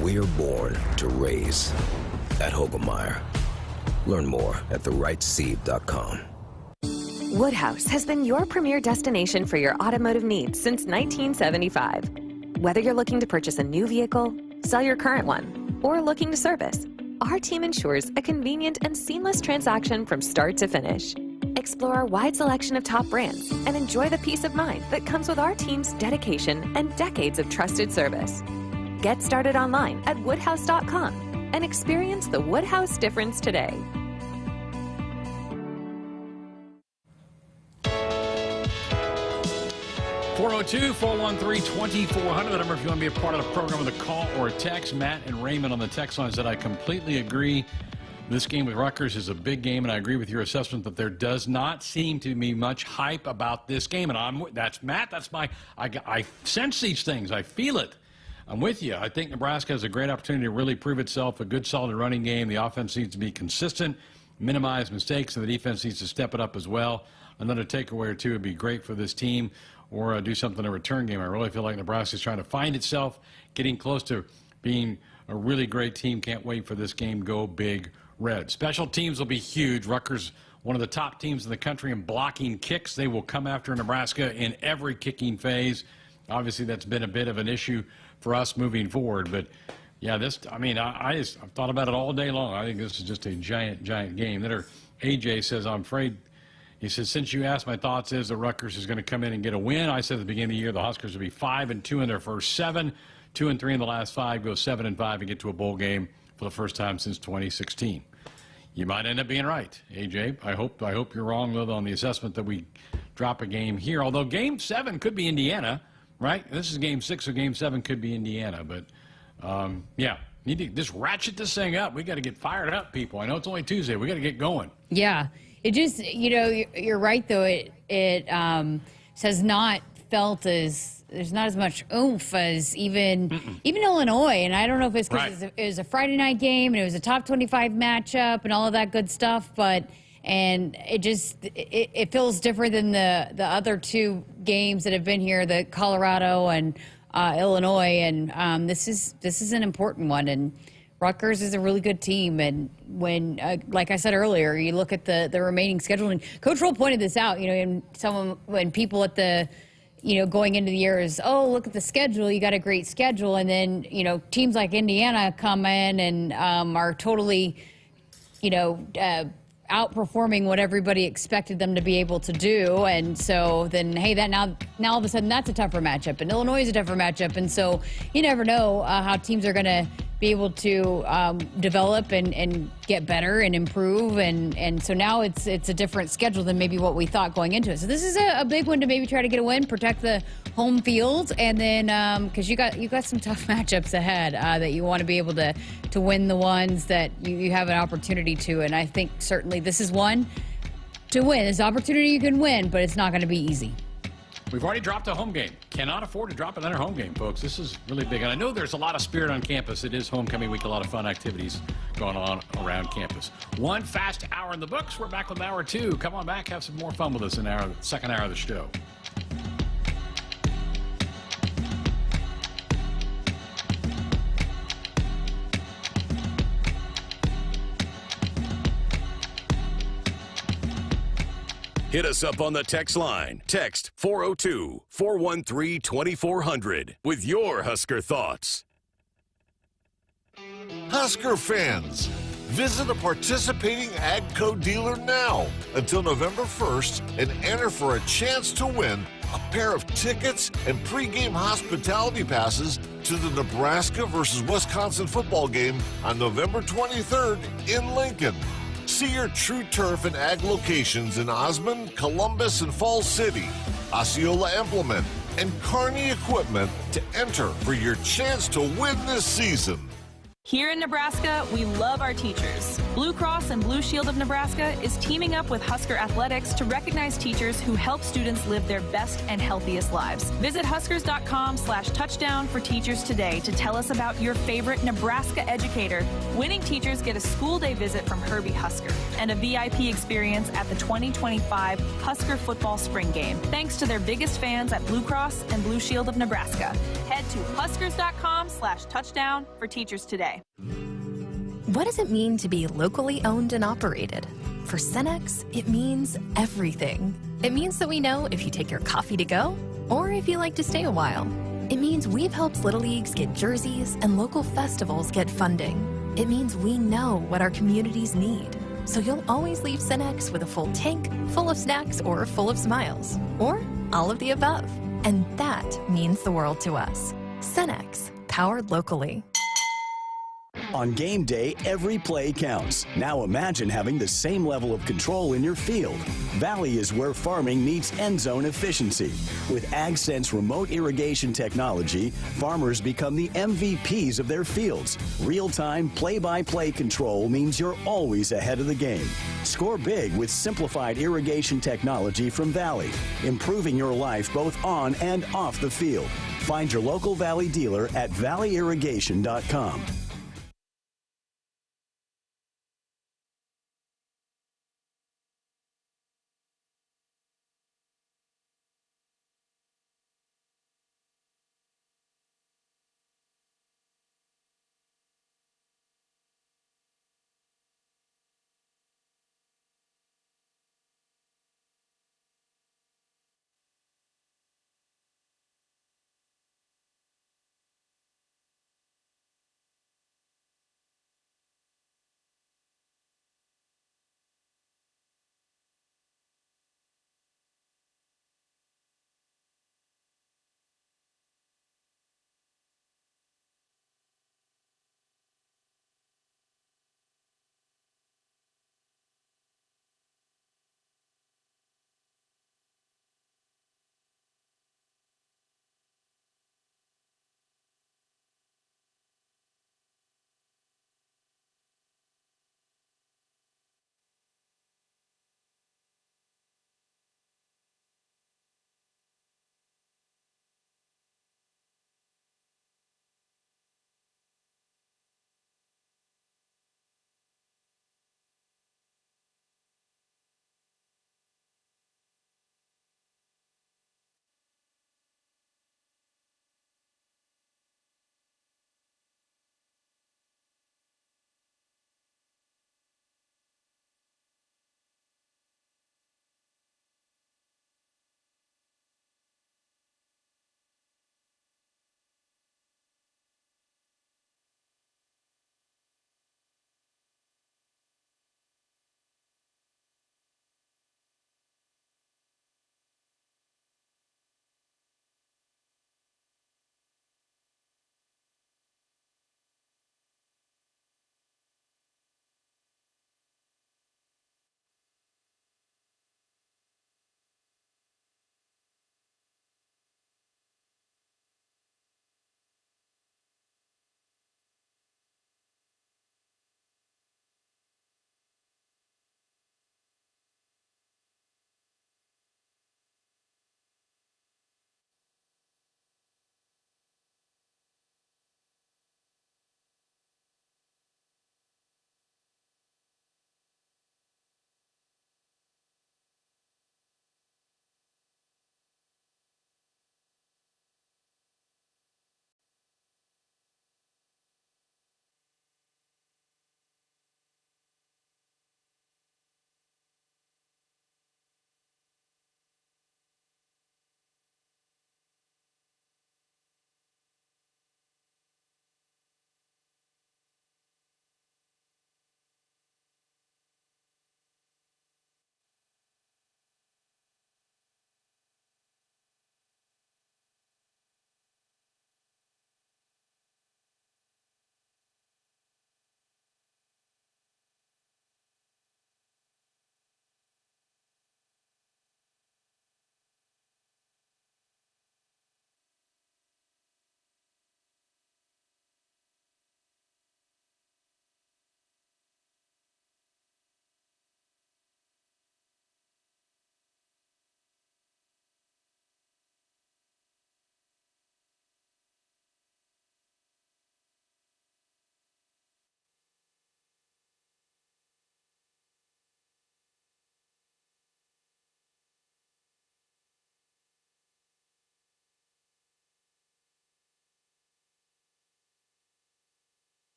we're born to raise. At Hogemeyer. Learn more at therightseed.com. Woodhouse has been your premier destination for your automotive needs since 1975. Whether you're looking to purchase a new vehicle, sell your current one, or looking to service, our team ensures a convenient and seamless transaction from start to finish. Explore our wide selection of top brands and enjoy the peace of mind that comes with our team's dedication and decades of trusted service. Get started online at woodhouse.com and experience the Woodhouse difference today. 402-413-2400. The number if you want to be a part of the program with a call or a text. Matt and Raymond on the text line said, I completely agree. This game with Rutgers is a big game, and I agree with your assessment that there does not seem to be much hype about this game. And that's Matt. That's I sense these things. I feel it. I'm with you. I think Nebraska has a great opportunity to really prove itself. A good, solid running game. The offense needs to be consistent, minimize mistakes, and the defense needs to step it up as well. Another takeaway or two would be great for this team, or do something in a return game. I really feel like Nebraska is trying to find itself, getting close to being a really great team. Can't wait for this game. Go Big Red. Special teams will be huge. Rutgers, one of the top teams in the country in blocking kicks. They will come after Nebraska in every kicking phase. Obviously, that's been a bit of an issue for us moving forward. But, yeah, I've thought about it all day long. I think this is just a giant, giant game. Then AJ says, I'm afraid. He says, since you asked, my thoughts is that Rutgers is going to come in and get a win. I said at the beginning of the year the Huskers will be 5-2 in their first 7, 2-3 in the last 5, go 7-5 and get to a bowl game for the first time since 2016. You might end up being right, AJ. I hope you're wrong, though, on the assessment that we drop a game here. Although Game 7 could be Indiana, right? This is Game 6, so Game 7 could be Indiana. But, yeah, need to just ratchet this thing up. We got to get fired up, people. I know it's only Tuesday. We got to get going. Yeah. It just, you're right, though. It has not felt as, there's not as much oomph as even Illinois. And I don't know if it's because it was a Friday night game and it was a top 25 matchup and all of that good stuff. And it feels different than the other two games that have been here, the Colorado and Illinois. And this is an important one. And Rutgers is a really good team, and when, like I said earlier, you look at the remaining schedule, and Coach Roll pointed this out, when people at the, going into the year is, oh, look at the schedule, you got a great schedule, and then, teams like Indiana come in and are totally, outperforming what everybody expected them to be able to do, and so then, hey, that now all of a sudden that's a tougher matchup, and Illinois is a tougher matchup, and so you never know how teams are going to be able to develop and get better and improve, and so now it's a different schedule than maybe what we thought going into it. So this is a big one to maybe try to get a win, protect the home field, and then because you got some tough matchups ahead that you want to be able to win the ones that you have an opportunity to, and I think certainly this is one to win. It's an opportunity you can win, but it's not going to be easy. We've already dropped a home game. Cannot afford to drop another home game, folks. This is really big. And I know there's a lot of spirit on campus. It is homecoming week, a lot of fun activities going on around campus. One fast hour in the books. We're back with hour 2. Come on back, have some more fun with us in our second hour of the show. Hit us up on the text line. Text 402-413-2400 with your Husker thoughts. Husker fans, visit a participating AGCO dealer now until November 1st and enter for a chance to win a pair of tickets and pregame hospitality passes to the Nebraska versus Wisconsin football game on November 23rd in Lincoln. See your True Turf and Ag locations in Osmond, Columbus, and Falls City, Osceola Implement, and Kearney Equipment to enter for your chance to win this season. Here in Nebraska, we love our teachers. Blue Cross and Blue Shield of Nebraska is teaming up with Husker Athletics to recognize teachers who help students live their best and healthiest lives. Visit huskers.com/touchdown for teachers today to tell us about your favorite Nebraska educator. Winning teachers get a school day visit from Herbie Husker and a VIP experience at the 2025 Husker football spring game, thanks to their biggest fans at Blue Cross and Blue Shield of Nebraska. Head to huskers.com/touchdown for teachers today. What does it mean to be locally owned and operated? For Cenex, it means everything. It means that we know if you take your coffee to go or if you like to stay a while. It means we've helped Little Leagues get jerseys and local festivals get funding. It means we know what our communities need. So you'll always leave Cenex with a full tank, full of snacks, or full of smiles, or all of the above. And that means the world to us. Cenex, powered locally. On game day, every play counts. Now imagine having the same level of control in your field. Valley is where farming meets end zone efficiency. With AgSense remote irrigation technology, farmers become the MVPs of their fields. Real-time, play-by-play control means you're always ahead of the game. Score big with simplified irrigation technology from Valley, improving your life both on and off the field. Find your local Valley dealer at valleyirrigation.com.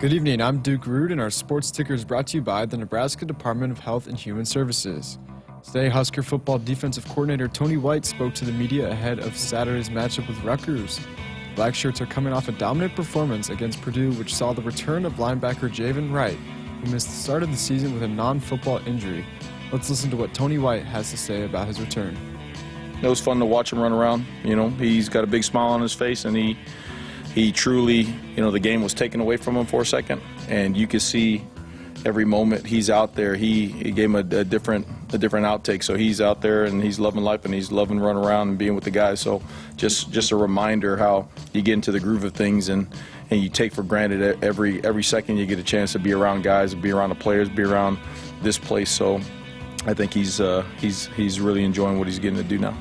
Good evening, I'm Duke Root, and our sports ticker is brought to you by the Nebraska Department of Health and Human Services. Today, Husker football defensive coordinator Tony White spoke to the media ahead of Saturday's matchup with Rutgers. Black Shirts are coming off a dominant performance against Purdue, which saw the return of linebacker Javen Wright, who missed the start of the season with a non-football injury. Let's listen to what Tony White has to say about his return. It was fun to watch him run around. You know, he's got a big smile on his face, and he truly, you know, the game was taken away from him for a second, and you could see every moment he's out there. He gave him a different outtake. So he's out there and he's loving life and he's loving running around and being with the guys. So just a reminder how you get into the groove of things and you take for granted every second you get a chance to be around guys, be around the players, be around this place. So I think he's really enjoying what he's getting to do now.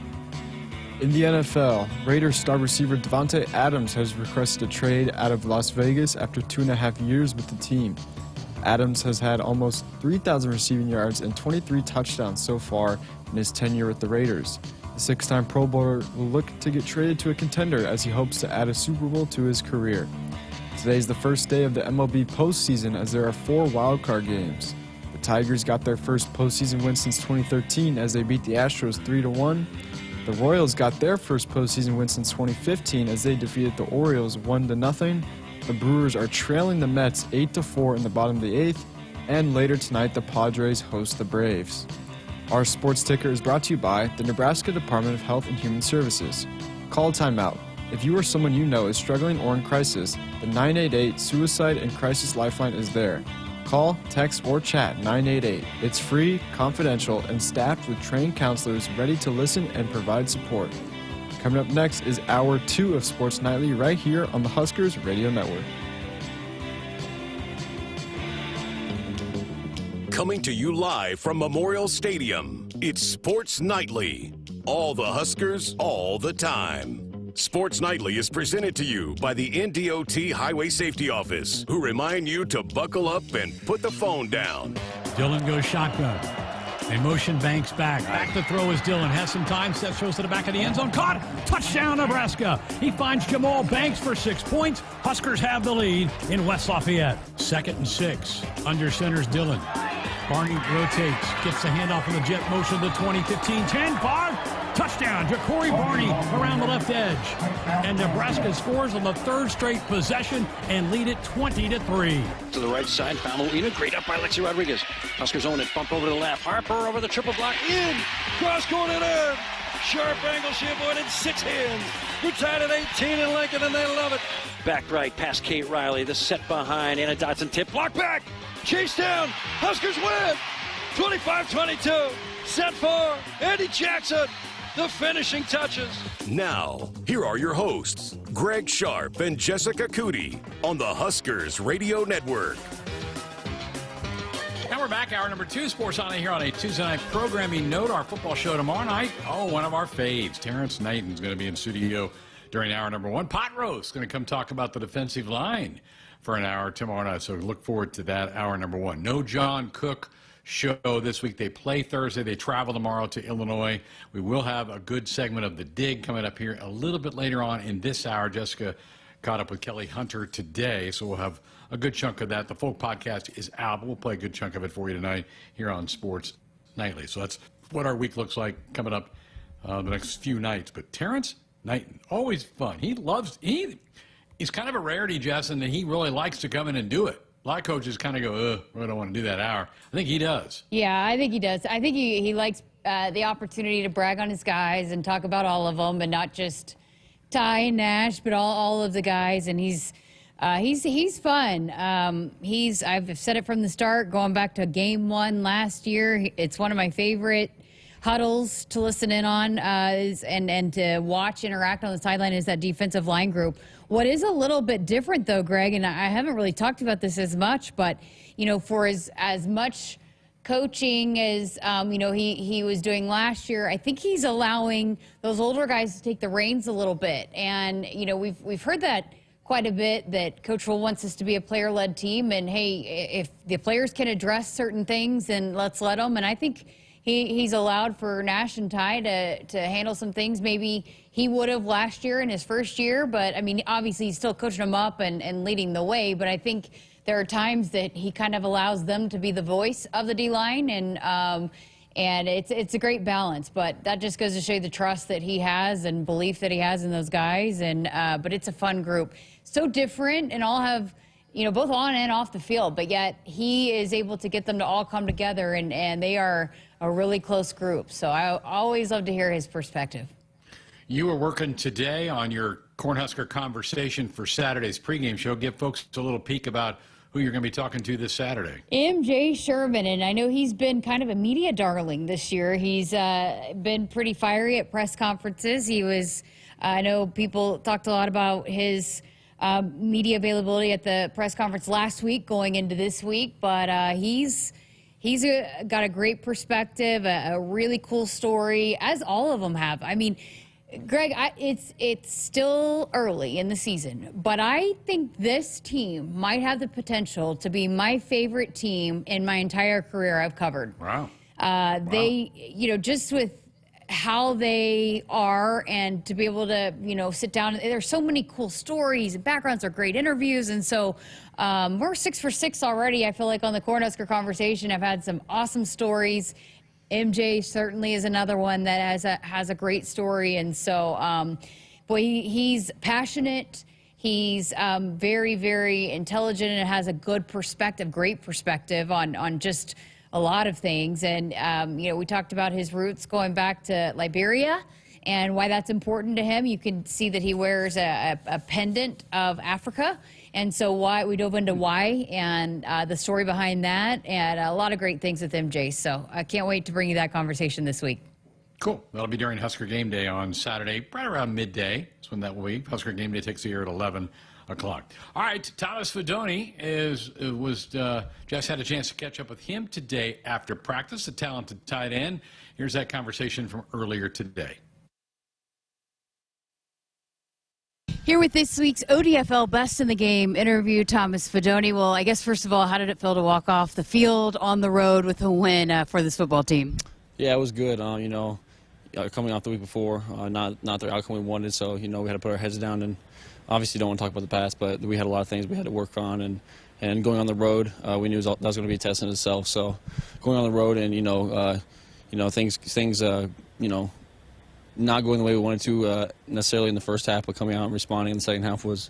In the NFL, Raiders star receiver Devontae Adams has requested a trade out of Las Vegas after 2.5 years with the team. Adams has had almost 3,000 receiving yards and 23 touchdowns so far in his tenure with the Raiders. The six-time Pro Bowler will look to get traded to a contender as he hopes to add a Super Bowl to his career. Today is the first day of the MLB postseason as there are 4 wildcard games. The Tigers got their first postseason win since 2013 as they beat the Astros 3-1. The Royals got their first postseason win since 2015 as they defeated the Orioles 1-0. The Brewers are trailing the Mets 8-4 in the bottom of the 8th, and later tonight the Padres host the Braves. Our sports ticker is brought to you by the Nebraska Department of Health and Human Services. Call timeout. If you or someone you know is struggling or in crisis, the 988 Suicide and Crisis Lifeline is there. Call, text, or chat 988. It's free, confidential, and staffed with trained counselors ready to listen and provide support. Coming up next is Hour 2 of Sports Nightly right here on the Huskers Radio Network. Coming to you live from Memorial Stadium, it's Sports Nightly. All the Huskers, all the time. Sports Nightly is presented to you by the NDOT Highway Safety Office, who remind you to buckle up and put the phone down. Dillon goes shotgun. They motion Banks back. Back to throw is Dillon. Has some time. Seth throws to the back of the end zone. Caught. Touchdown, Nebraska. He finds Jamal Banks for 6 points. Huskers have the lead in West Lafayette. 2nd and 6. Under center's Dillon. Barney rotates. Gets the handoff in the jet motion to 20, 15, 10, 5. Touchdown, Ja'Cory Barney around the left edge. And Nebraska scores on the 3rd straight possession and lead it 20-3. To the right side, Famuina, great up by Alexi Rodriguez. Huskers own it, bump over to the left. Harper over the triple block, in, cross corner there. Sharp angle, she avoided 6 hands. We're tied at 18 in Lincoln, and they love it. Back right, past Kate Riley, the set behind, Anna Dotson tip, block back, chase down, Huskers win, 25-22, set for Andy Jackson. The finishing touches. Now, here are your hosts, Greg Sharpe and Jessica Coody on the Huskers Radio Network. And we're back, hour number 2, Sports On here on a Tuesday night programming note. Our football show tomorrow night. Oh, one of our faves. Terrence Knighton's going to be in studio during hour number 1. Pot Roast going to come talk about the defensive line for an hour tomorrow night. So look forward to that, hour number 1. No John Cook show this week. They play Thursday. They travel tomorrow to Illinois. We will have a good segment of The Dig coming up here a little bit later on in this hour. Jessica caught up with Kelly Hunter today, so we'll have a good chunk of that. The Folk Podcast is out, but we'll play a good chunk of it for you tonight here on Sports Nightly. So that's what our week looks like coming up the next few nights. But Terrence Knighton, always fun. He's kind of a rarity, Jess, and he really likes to come in and do it. A lot of coaches kind of go, I don't want to do that hour. I think he does. Yeah, I think he does. I think he likes the opportunity to brag on his guys and talk about all of them, and not just Ty and Nash, but all of the guys. And he's fun. I've said it from the start, going back to game 1 last year. It's one of my favorite huddles to listen in on and to watch interact on the sideline is that defensive line group. What is a little bit different, though, Greg, and I haven't really talked about this as much, but, for as much coaching as, he was doing last year, I think he's allowing those older guys to take the reins a little bit. And, we've heard that quite a bit, that Coach Rule wants us to be a player-led team. And, hey, if the players can address certain things, then let's let them. And I think he's allowed for Nash and Ty to handle some things maybe he would have last year in his first year. But, I mean, obviously he's still coaching them up and leading the way. But I think there are times that he kind of allows them to be the voice of the D-line, and it's a great balance. But that just goes to show you the trust that he has and belief that he has in those guys. And but it's a fun group, so different, and all have, you know, both on and off the field. But yet he is able to get them to all come together, and they are a really close group. So I always love to hear his perspective. You were working today on your Cornhusker conversation for Saturday's pregame show. Give folks a little peek about who you're going to be talking to this Saturday. MJ Sherman, and I know he's been kind of a media darling this year. He's been pretty fiery at press conferences. He was, I know people talked a lot about his media availability at the press conference last week going into this week, but he's got a great perspective, a really cool story, as all of them have. I mean, Greg, it's still early in the season, but I think this team might have the potential to be my favorite team in my entire career I've covered. Wow. They, you know, just with how they are, and to be able to, you know, sit down. There's so many cool stories and backgrounds, are great interviews, and so we're 6 for 6 already. I feel like on the Cornhusker conversation, I've had some awesome stories. MJ certainly is another one that has a great story, and so boy, he's passionate. He's very, very intelligent, and has a good perspective, great perspective on just a lot of things. And you know, we talked about his roots going back to Liberia and why that's important to him. You can see that he wears a pendant of Africa. And so why we dove into why and the story behind that, and a lot of great things with MJ. So I can't wait to bring you that conversation this week. Cool. That'll be during Husker Game Day on Saturday, right around midday. That's when that will be. Husker Game Day takes the air at 11 o'clock. All right, Thomas Fidone Jess had a chance to catch up with him today after practice, a talented tight end. Here's that conversation from earlier today. Here with this week's ODFL Best in the Game interview, Thomas Fidone. Well, I guess first of all, how did it feel to walk off the field on the road with a win for this football team? Yeah, it was good. You know, coming off the week before, not the outcome we wanted, so, you know, we had to put our heads down, and obviously don't want to talk about the past, but we had a lot of things we had to work on, and going on the road, we knew that was going to be a test in itself. So going on the road and, you know, things you know, not going the way we wanted to necessarily in the first half, but coming out and responding in the second half was,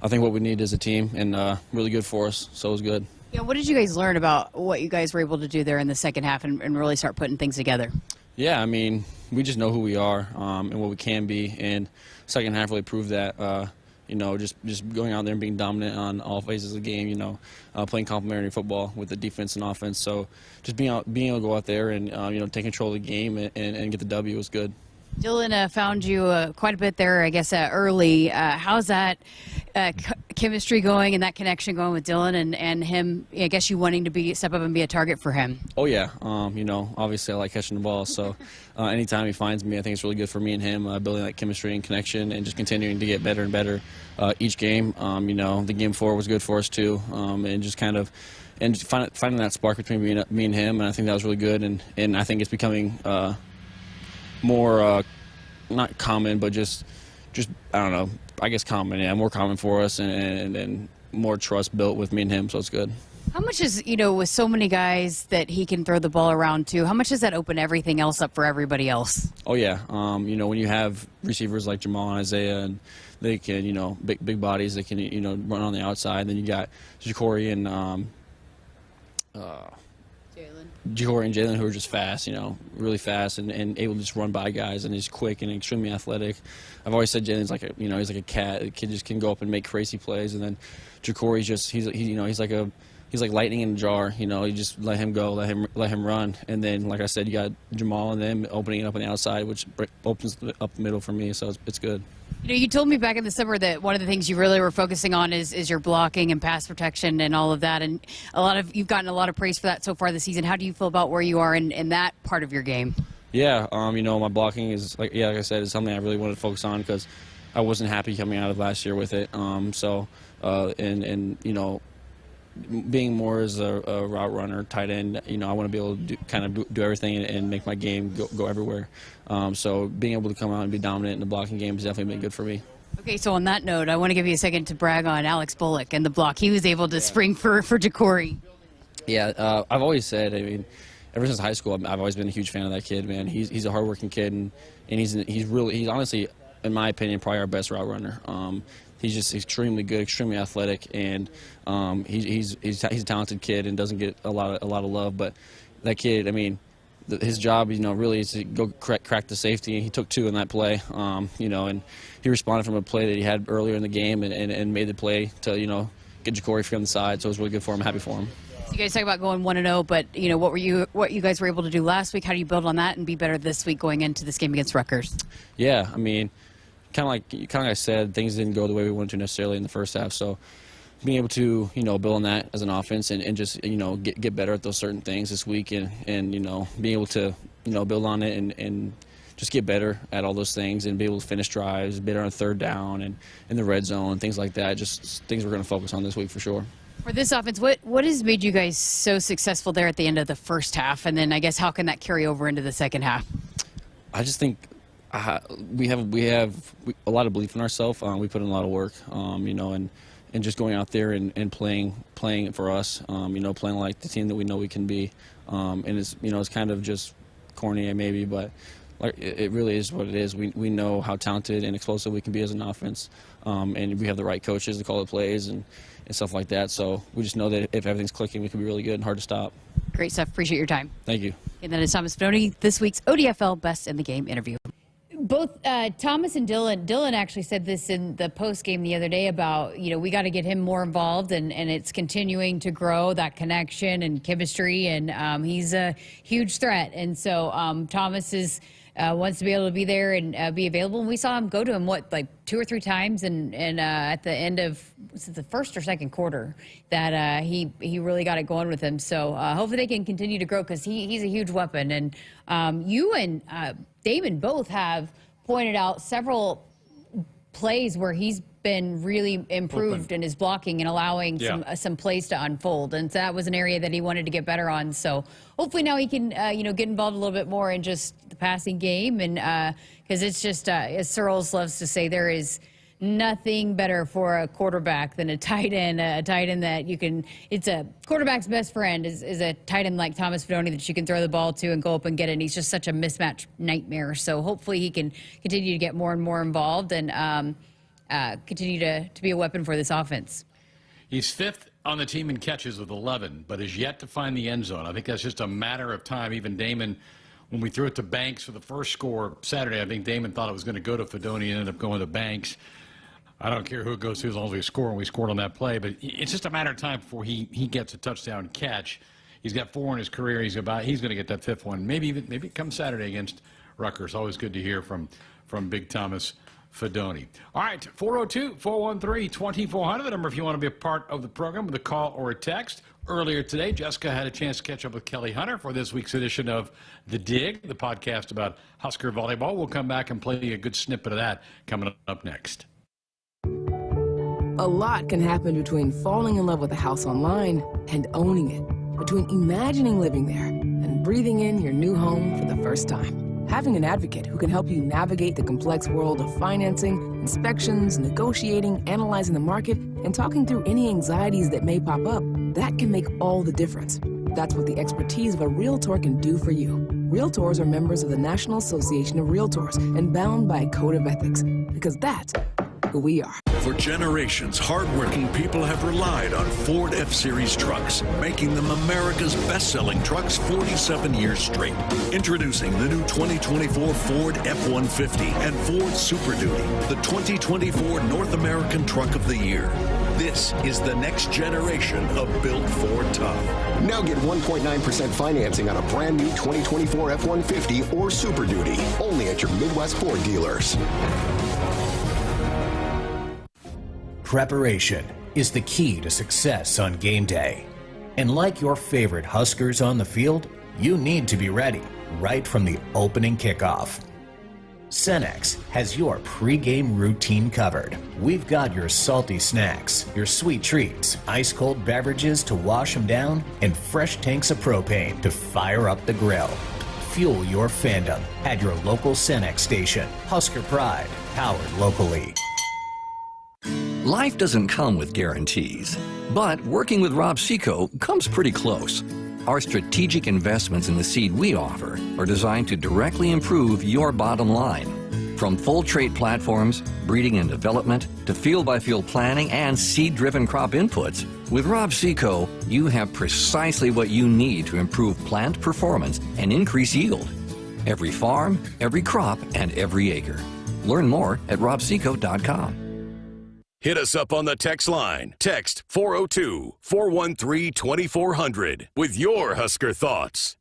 I think, what we needed as a team, and really good for us, so it was good. Yeah, what did you guys learn about what you guys were able to do there in the second half and really start putting things together? Yeah, I mean, we just know who we are and what we can be, and second half really proved that. You know, just going out there and being dominant on all phases of the game, you know, playing complementary football with the defense and offense. So just being able to go out there and, you know, take control of the game and get the W was good. Dylan found you quite a bit there, I guess, early. How's that chemistry going and that connection going with Dylan and him, I guess, you wanting to step up and be a target for him? Oh, yeah. You know, obviously I like catching the ball, so anytime he finds me, I think it's really good for me and him, building that chemistry and connection and just continuing to get better and better each game. You know, the game before was good for us, too, and just kind of finding that spark between me and him, and I think that was really good, and I think it's becoming more not common, but just I don't know, I guess common, yeah, more common for us, and more trust built with me and him, so it's good. How much is, you know, with so many guys that he can throw the ball around to, how much does that open everything else up for everybody else? Oh, yeah. You know, when you have receivers like Jamal and Isaiah, and they can, you know, big bodies, they can, you know, run on the outside, then you got Jacory and Jalen, who are just fast, you know, really fast and able to just run by guys, and he's quick and extremely athletic. I've always said Jalen's like he's like a cat. The kid just can go up and make crazy plays, and then Jacory's just he's like lightning in a jar. You know, you just let him go, let him run, and then, like I said, you got Jamal and them opening it up on the outside, which opens up the middle for me. So it's good. You know, you told me back in the summer that one of the things you really were focusing on is your blocking and pass protection and all of that, and you've gotten a lot of praise for that so far this season. How do you feel about where you are in that part of your game? Yeah, you know, my blocking is like I said, is something I really wanted to focus on because I wasn't happy coming out of last year with it. And you know, being more as a route runner, tight end, you know, I want to be able to do everything and make my game go everywhere. So being able to come out and be dominant in the blocking game has definitely been good for me. Okay, so on that note, I want to give you a second to brag on Alex Bullock and the block he was able to spring for Jacory. Yeah, I've always said, I mean, ever since high school, I've always been a huge fan of that kid, man. He's a hardworking kid, and he's honestly, in my opinion, probably our best route runner. He's just extremely good, extremely athletic, and he's a talented kid and doesn't get a lot of love. But that kid, I mean, his job, really is to go crack the safety. He took 2 in that play, and he responded from a play that he had earlier in the game and made the play to get Jacory from the side. So it was really good for him. Happy for him. So you guys talk about going 1-0, but what you guys were able to do last week? How do you build on that and be better this week going into this game against Rutgers? Yeah, I mean, kind of like I said, things didn't go the way we wanted to necessarily in the first half. So being able to build on that as an offense and just get better at those certain things this week and being able to build on it and just get better at all those things and be able to finish drives, better on 3rd down and in the red zone, things like that. Just things we're going to focus on this week for sure. For this offense, what has made you guys so successful there at the end of the first half, and then I guess how can that carry over into the second half? I just think we have a lot of belief in ourselves. We put in a lot of work, and just going out there and playing for us, playing like the team that we know we can be. And it's kind of just corny maybe, but like it really is what it is. We know how talented and explosive we can be as an offense, and we have the right coaches to call the plays and stuff like that. So we just know that if everything's clicking, we can be really good and hard to stop. Great stuff. Appreciate your time. Thank you. And that is Thomas Fidone, this week's ODFL Best in the Game interview. Both Thomas and Dylan actually said this in the post game the other day about, we got to get him more involved, and it's continuing to grow that connection and chemistry, and he's a huge threat. And so Thomas wants to be able to be there and be available. And we saw him go to him, 2 or 3 times, and at the end of the first or second quarter that he really got it going with him. So hopefully they can continue to grow because he's a huge weapon. And you and Damon both have pointed out several plays where he's been really improved in his blocking and allowing some plays to unfold, and so that was an area that he wanted to get better on. So hopefully now he can get involved a little bit more in just the passing game, and because it's just as Searles loves to say, there is nothing better for a quarterback than a tight end that you can, it's a quarterback's best friend is a tight end like Thomas Fidone that you can throw the ball to and go up and get it. And he's just such a mismatch nightmare. So hopefully he can continue to get more and more involved and continue to be a weapon for this offense. He's 5th on the team in catches with 11, but is yet to find the end zone. I think that's just a matter of time. Even Damon, when we threw it to Banks for the first score Saturday, I think Damon thought it was going to go to Fidone and ended up going to Banks. I don't care who it goes to as long as we score, and we scored on that play. But it's just a matter of time before he gets a touchdown catch. He's got 4 in his career. He's going to get that 5th one. Maybe it comes Saturday against Rutgers. Always good to hear from Big Thomas Fidone. All right, 402-413-2400, the number if you want to be a part of the program with a call or a text. Earlier today, Jessica had a chance to catch up with Kelly Hunter for this week's edition of The Dig, the podcast about Husker volleyball. We'll come back and play you a good snippet of that coming up next. A lot can happen between falling in love with a house online and owning it, between imagining living there and breathing in your new home for the first time. Having an advocate who can help you navigate the complex world of financing, inspections, negotiating, analyzing the market, and talking through any anxieties that may pop up, that can make all the difference. That's what the expertise of a Realtor can do for you. Realtors are members of the National Association of Realtors and bound by a code of ethics, because that's who we are. For generations, hardworking people have relied on Ford F-Series trucks, making them America's best-selling trucks 47 years straight. Introducing the new 2024 Ford F-150 and Ford Super Duty, the 2024 North American Truck of the Year. This is the next generation of built Ford tough. Now get 1.9% financing on a brand new 2024 F-150 or Super Duty, only at your Midwest Ford dealers. Preparation is the key to success on game day. And like your favorite Huskers on the field, you need to be ready right from the opening kickoff. Cenex has your pregame routine covered. We've got your salty snacks, your sweet treats, ice-cold beverages to wash them down, and fresh tanks of propane to fire up the grill. Fuel your fandom at your local Cenex station. Husker Pride, powered locally. Life doesn't come with guarantees, but working with Rob Seco comes pretty close. Our strategic investments in the seed we offer are designed to directly improve your bottom line. From full trait platforms, breeding and development, to field-by-field planning and seed-driven crop inputs, with Rob Seco, you have precisely what you need to improve plant performance and increase yield. Every farm, every crop, and every acre. Learn more at robseco.com. Hit us up on the text line. Text 402-413-2400 with your Husker thoughts.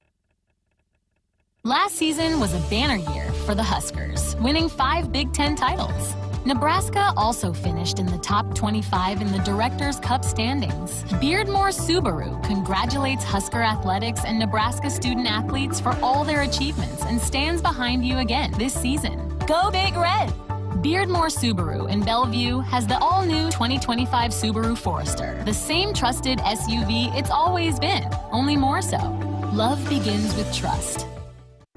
Last season was a banner year for the Huskers, winning 5 Big Ten titles. Nebraska also finished in the top 25 in the Directors' Cup standings. Beardmore Subaru congratulates Husker Athletics and Nebraska student athletes for all their achievements and stands behind you again this season. Go Big Red! Beardmore Subaru in Bellevue has the all-new 2025 Subaru Forester, the same trusted SUV it's always been, only more so. Love begins with trust.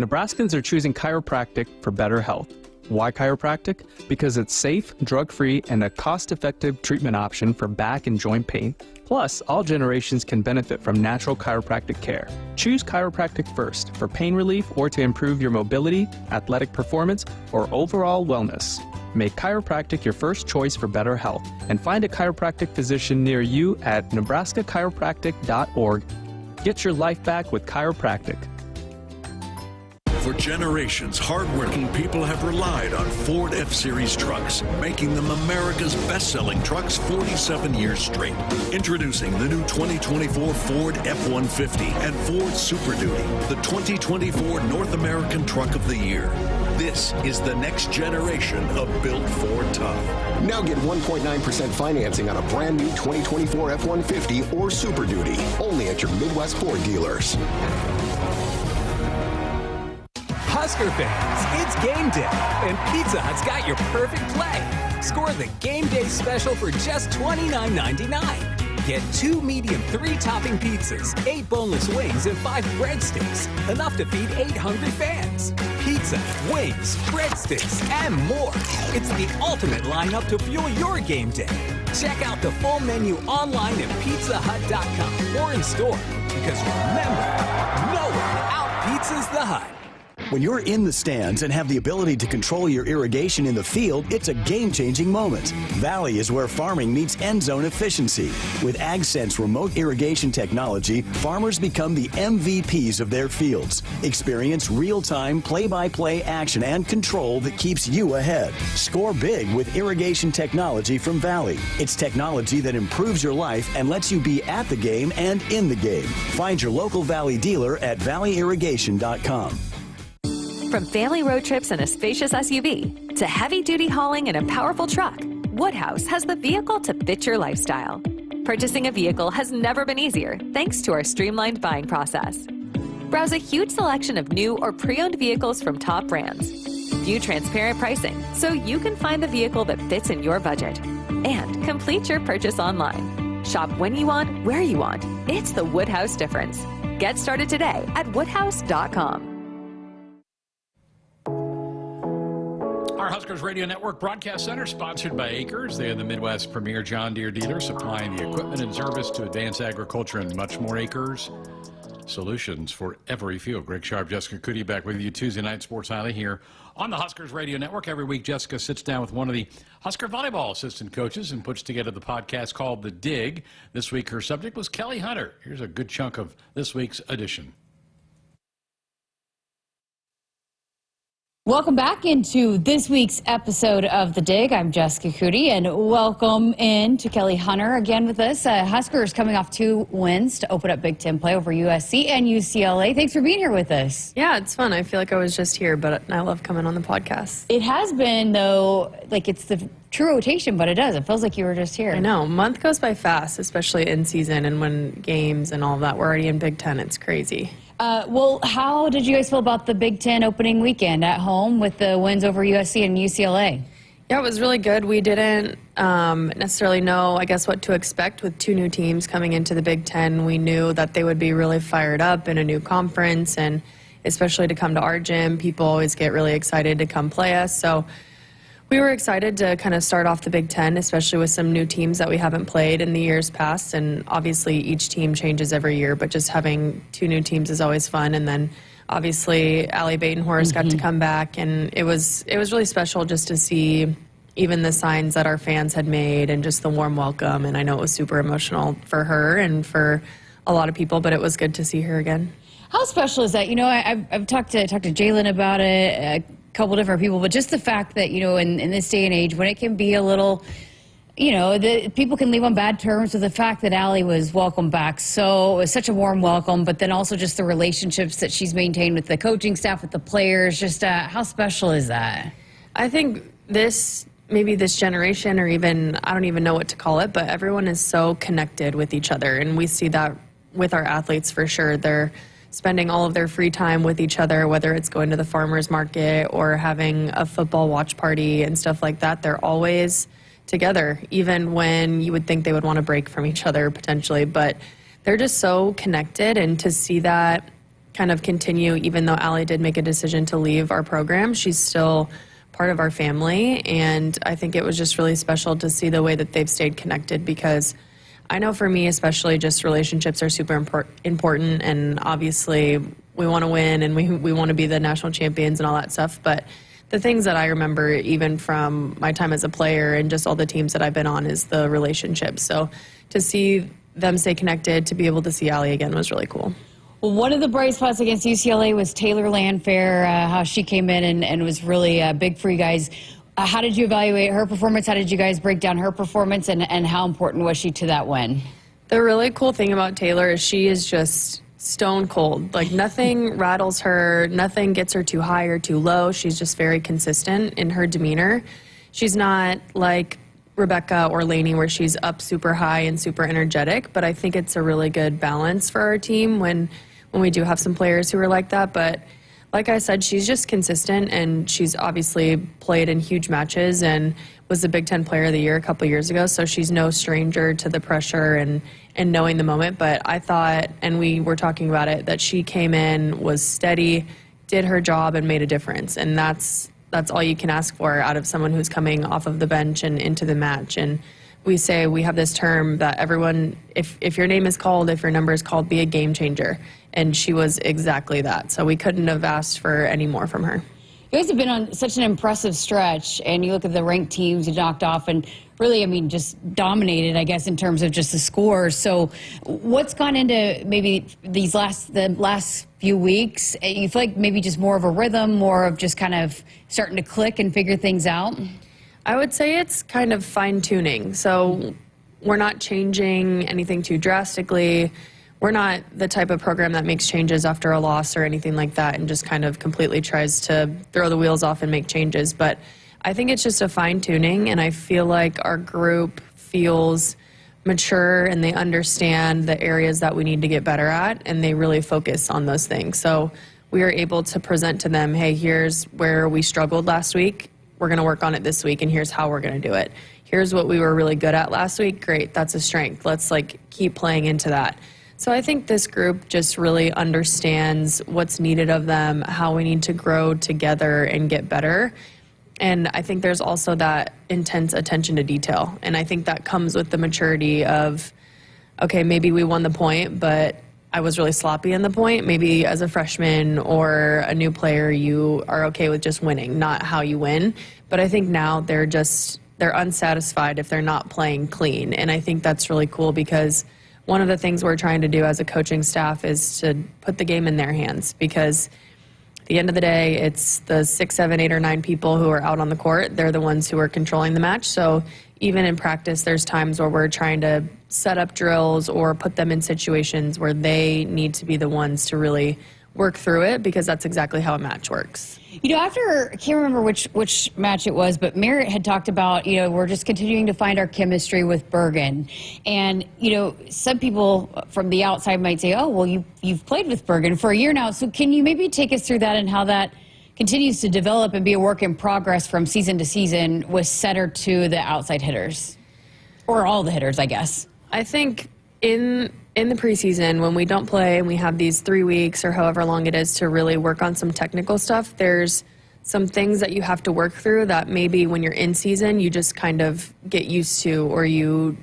Nebraskans are choosing chiropractic for better health. Why chiropractic? Because it's safe, drug-free, and a cost-effective treatment option for back and joint pain. Plus, all generations can benefit from natural chiropractic care. Choose chiropractic first for pain relief or to improve your mobility, athletic performance, or overall wellness. Make chiropractic your first choice for better health and find a chiropractic physician near you at nebraska-chiropractic.org. Get your life back with chiropractic. For generations, hardworking people have relied on Ford F-Series trucks, making them America's best-selling trucks 47 years straight. Introducing the new 2024 Ford F-150 and Ford Super Duty, the 2024 North American Truck of the Year. This is the next generation of built Ford tough. Now get 1.9% financing on a brand new 2024 F-150 or Super Duty, only at your Midwest Ford dealers. Husker fans, it's game day, and Pizza Hut's got your perfect play. Score the game day special for just $29.99. Get 2 medium 3-topping pizzas, 8 boneless wings, and 5 breadsticks. Enough to feed 8 hungry fans. Pizza, wings, breadsticks, and more. It's the ultimate lineup to fuel your game day. Check out the full menu online at pizzahut.com or in store. Because remember, no one out-pizzas the Hut. When you're in the stands and have the ability to control your irrigation in the field, it's a game-changing moment. Valley is where farming meets end zone efficiency. With AgSense remote irrigation technology, farmers become the MVPs of their fields. Experience real-time, play-by-play action and control that keeps you ahead. Score big with irrigation technology from Valley. It's technology that improves your life and lets you be at the game and in the game. Find your local Valley dealer at valleyirrigation.com. From family road trips in a spacious SUV to heavy-duty hauling in a powerful truck, Woodhouse has the vehicle to fit your lifestyle. Purchasing a vehicle has never been easier thanks to our streamlined buying process. Browse a huge selection of new or pre-owned vehicles from top brands. View transparent pricing so you can find the vehicle that fits in your budget. And complete your purchase online. Shop when you want, where you want. It's the Woodhouse difference. Get started today at woodhouse.com. Our Huskers Radio Network Broadcast Center, sponsored by Akrs. They are the Midwest premier John Deere dealer, supplying the equipment and service to advance agriculture and much more. Akrs, solutions for every field. Greg Sharpe, Jessica Coody back with you Tuesday night, Sports Nightly here on the Huskers Radio Network. Every week, Jessica sits down with one of the Husker volleyball assistant coaches and puts together the podcast called The Dig. This week, her subject was Kelly Hunter. Here's a good chunk of this week's edition. Welcome back into this week's episode of The Dig. I'm Jessica Coody, and welcome in to Kelly Hunter again with us. Huskers coming off 2 wins to open up Big Ten play over USC and UCLA. Thanks for being here with us. Yeah, it's fun. I feel like I was just here, but I love coming on the podcast. It has been, though, like it's the true rotation, but it does. It feels like you were just here. I know. A month goes by fast, especially in season and when games and all of that. We're already in Big Ten. It's crazy. Well, how did you guys feel about the Big Ten opening weekend at home with the wins over USC and UCLA? Yeah, it was really good. We didn't necessarily know, I guess, what to expect with 2 new teams coming into the Big Ten. We knew that they would be really fired up in a new conference, and especially to come to our gym, people always get really excited to come play us. So We were excited to kind of start off the Big Ten, especially with some new teams that we haven't played in the years past. And obviously each team changes every year, but just having 2 new teams is always fun. And then obviously Allie Baton-Horst got to come back, and it was really special just to see even the signs that our fans had made and just the warm welcome. And I know it was super emotional for her and for a lot of people, but it was good to see her again. How special is that? You know, I've talked to Jalen about it, couple different people, but just the fact that, you know, in this day and age when it can be a little, you know, people can leave on bad terms, with the fact that Allie was welcomed back. So it was such a warm welcome, but then also just the relationships that she's maintained with the coaching staff, with the players, just how special is that? I think maybe this generation, or even, I don't even know what to call it, but everyone is so connected with each other. And we see that with our athletes for sure. They're spending all of their free time with each other, whether it's going to the farmer's market or having a football watch party and stuff like that. They're always together, even when you would think they would want to break from each other potentially. But they're just so connected, and to see that kind of continue, even though Allie did make a decision to leave our program, she's still part of our family. And I think it was just really special to see the way that they've stayed connected, because I know for me especially, just relationships are super important, and obviously we want to win and we want to be the national champions and all that stuff. But the things that I remember even from my time as a player and just all the teams that I've been on is the relationships. So to see them stay connected, to be able to see Allie again was really cool. Well, one of the bright spots against UCLA was Taylor Landfair, how she came in and was really big for you guys. How did you evaluate her performance? How did you guys break down her performance, and how important was she to that win? The really cool thing about Taylor is she is just stone cold. Like, nothing rattles her, nothing gets her too high or too low. She's just very consistent in her demeanor. She's not like Rebecca or Lainey where she's up super high and super energetic, but I think it's a really good balance for our team when we do have some players who are like that. But like I said, she's just consistent, and she's obviously played in huge matches and was the Big Ten Player of the Year a couple years ago, so she's no stranger to the pressure and knowing the moment. But I thought, and we were talking about it, that she came in, was steady, did her job, and made a difference. And that's all you can ask for out of someone who's coming off of the bench and into the match. And we say, we have this term that everyone, if your name is called, if your number is called, be a game changer. And she was exactly that. So we couldn't have asked for any more from her. You guys have been on such an impressive stretch, and you look at the ranked teams you knocked off, and really, I mean, just dominated, I guess, in terms of just the scores. So what's gone into maybe the last few weeks? You feel like maybe just more of a rhythm, more of just kind of starting to click and figure things out? I would say it's kind of fine-tuning. So we're not changing anything too drastically. We're not the type of program that makes changes after a loss or anything like that and just kind of completely tries to throw the wheels off and make changes. But I think it's just a fine-tuning, and I feel like our group feels mature and they understand the areas that we need to get better at, and they really focus on those things. So we are able to present to them, hey, here's where we struggled last week. We're going to work on it this week, and here's how we're going to do it. Here's what we were really good at last week. Great, that's a strength. Let's keep playing into that. So I think this group just really understands what's needed of them, how we need to grow together and get better. And I think there's also that intense attention to detail. And I think that comes with the maturity of, okay, maybe we won the point, but I was really sloppy in the point. Maybe as a freshman or a new player, you are okay with just winning, not how you win. But I think now they're unsatisfied if they're not playing clean. And I think that's really cool, because one of the things we're trying to do as a coaching staff is to put the game in their hands, because at the end of the day, it's the 6, 7, 8, or 9 people who are out on the court. They're the ones who are controlling the match. So even in practice, there's times where we're trying to set up drills or put them in situations where they need to be the ones to really work through it, because that's exactly how a match works. You know, after, I can't remember which match it was, but Merritt had talked about, you know, we're just continuing to find our chemistry with Bergen. And, you know, some people from the outside might say, oh, well, you've played with Bergen for a year now. So can you maybe take us through that and how that continues to develop and be a work in progress from season to season with center to the outside hitters? Or all the hitters, I guess. I think in the preseason, when we don't play and we have these 3 weeks or however long it is to really work on some technical stuff, there's some things that you have to work through that maybe when you're in season, you just kind of get used to, or you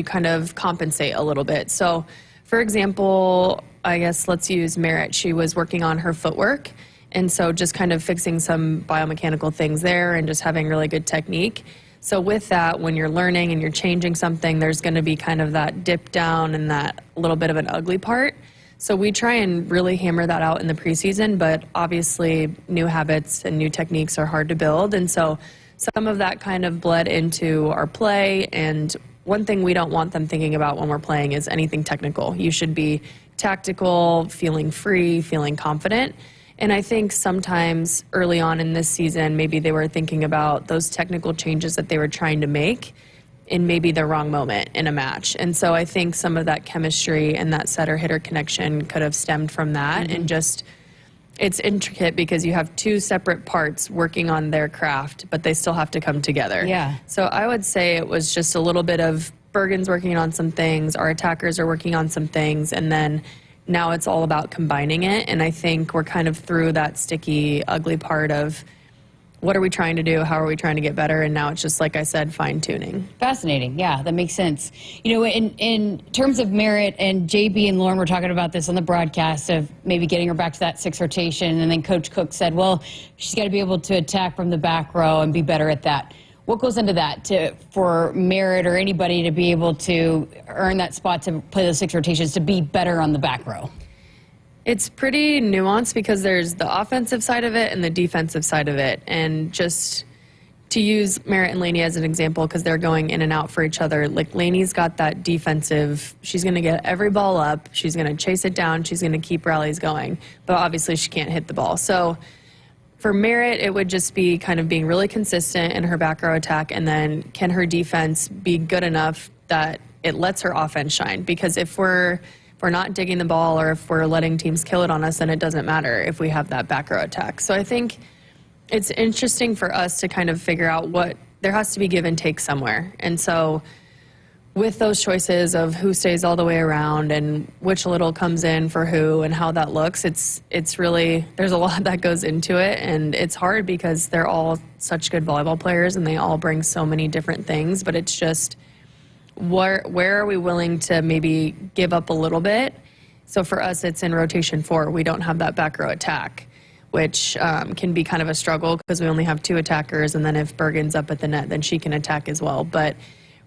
kind of compensate a little bit. So, for example, I guess let's use Merritt. She was working on her footwork, and so just kind of fixing some biomechanical things there and just having really good technique. So with that, when you're learning and you're changing something, there's going to be kind of that dip down and that little bit of an ugly part. So we try and really hammer that out in the preseason, but obviously new habits and new techniques are hard to build. And so some of that kind of bled into our play. And one thing we don't want them thinking about when we're playing is anything technical. You should be tactical, feeling free, feeling confident. And I think sometimes early on in this season, maybe they were thinking about those technical changes that they were trying to make in maybe the wrong moment in a match. And so I think some of that chemistry and that setter-hitter connection could have stemmed from that. And just, it's intricate because you have two separate parts working on their craft, but they still have to come together. Yeah. So I would say it was just a little bit of Bergen's working on some things, our attackers are working on some things, and then now it's all about combining it. And I think we're kind of through that sticky, ugly part of what are we trying to do? How are we trying to get better? And now it's just, like I said, fine-tuning. Fascinating. Yeah, that makes sense. You know, in terms of Merritt, and JB and Lauren were talking about this on the broadcast of maybe getting her back to that 6 rotation, and then Coach Cook said, well, she's got to be able to attack from the back row and be better at that. What goes into that for Merritt or anybody to be able to earn that spot to play those 6 rotations, to be better on the back row? It's pretty nuanced because there's the offensive side of it and the defensive side of it. And just to use Merritt and Laney as an example, because they're going in and out for each other, like Laney's got that defensive, she's going to get every ball up, she's going to chase it down, she's going to keep rallies going, but obviously she can't hit the ball. So for Merritt, it would just be kind of being really consistent in her back row attack, and then can her defense be good enough that it lets her offense shine? Because if we're not digging the ball, or if we're letting teams kill it on us, then it doesn't matter if we have that back row attack. So I think it's interesting for us to kind of figure out what, there has to be give and take somewhere. And so with those choices of who stays all the way around and which little comes in for who and how that looks, it's really, there's a lot that goes into it, and it's hard because they're all such good volleyball players and they all bring so many different things, but it's just, where are we willing to maybe give up a little bit? So for us, it's in rotation 4. We don't have that back row attack, which can be kind of a struggle because we only have 2 attackers, and then if Bergen's up at the net, then she can attack as well. But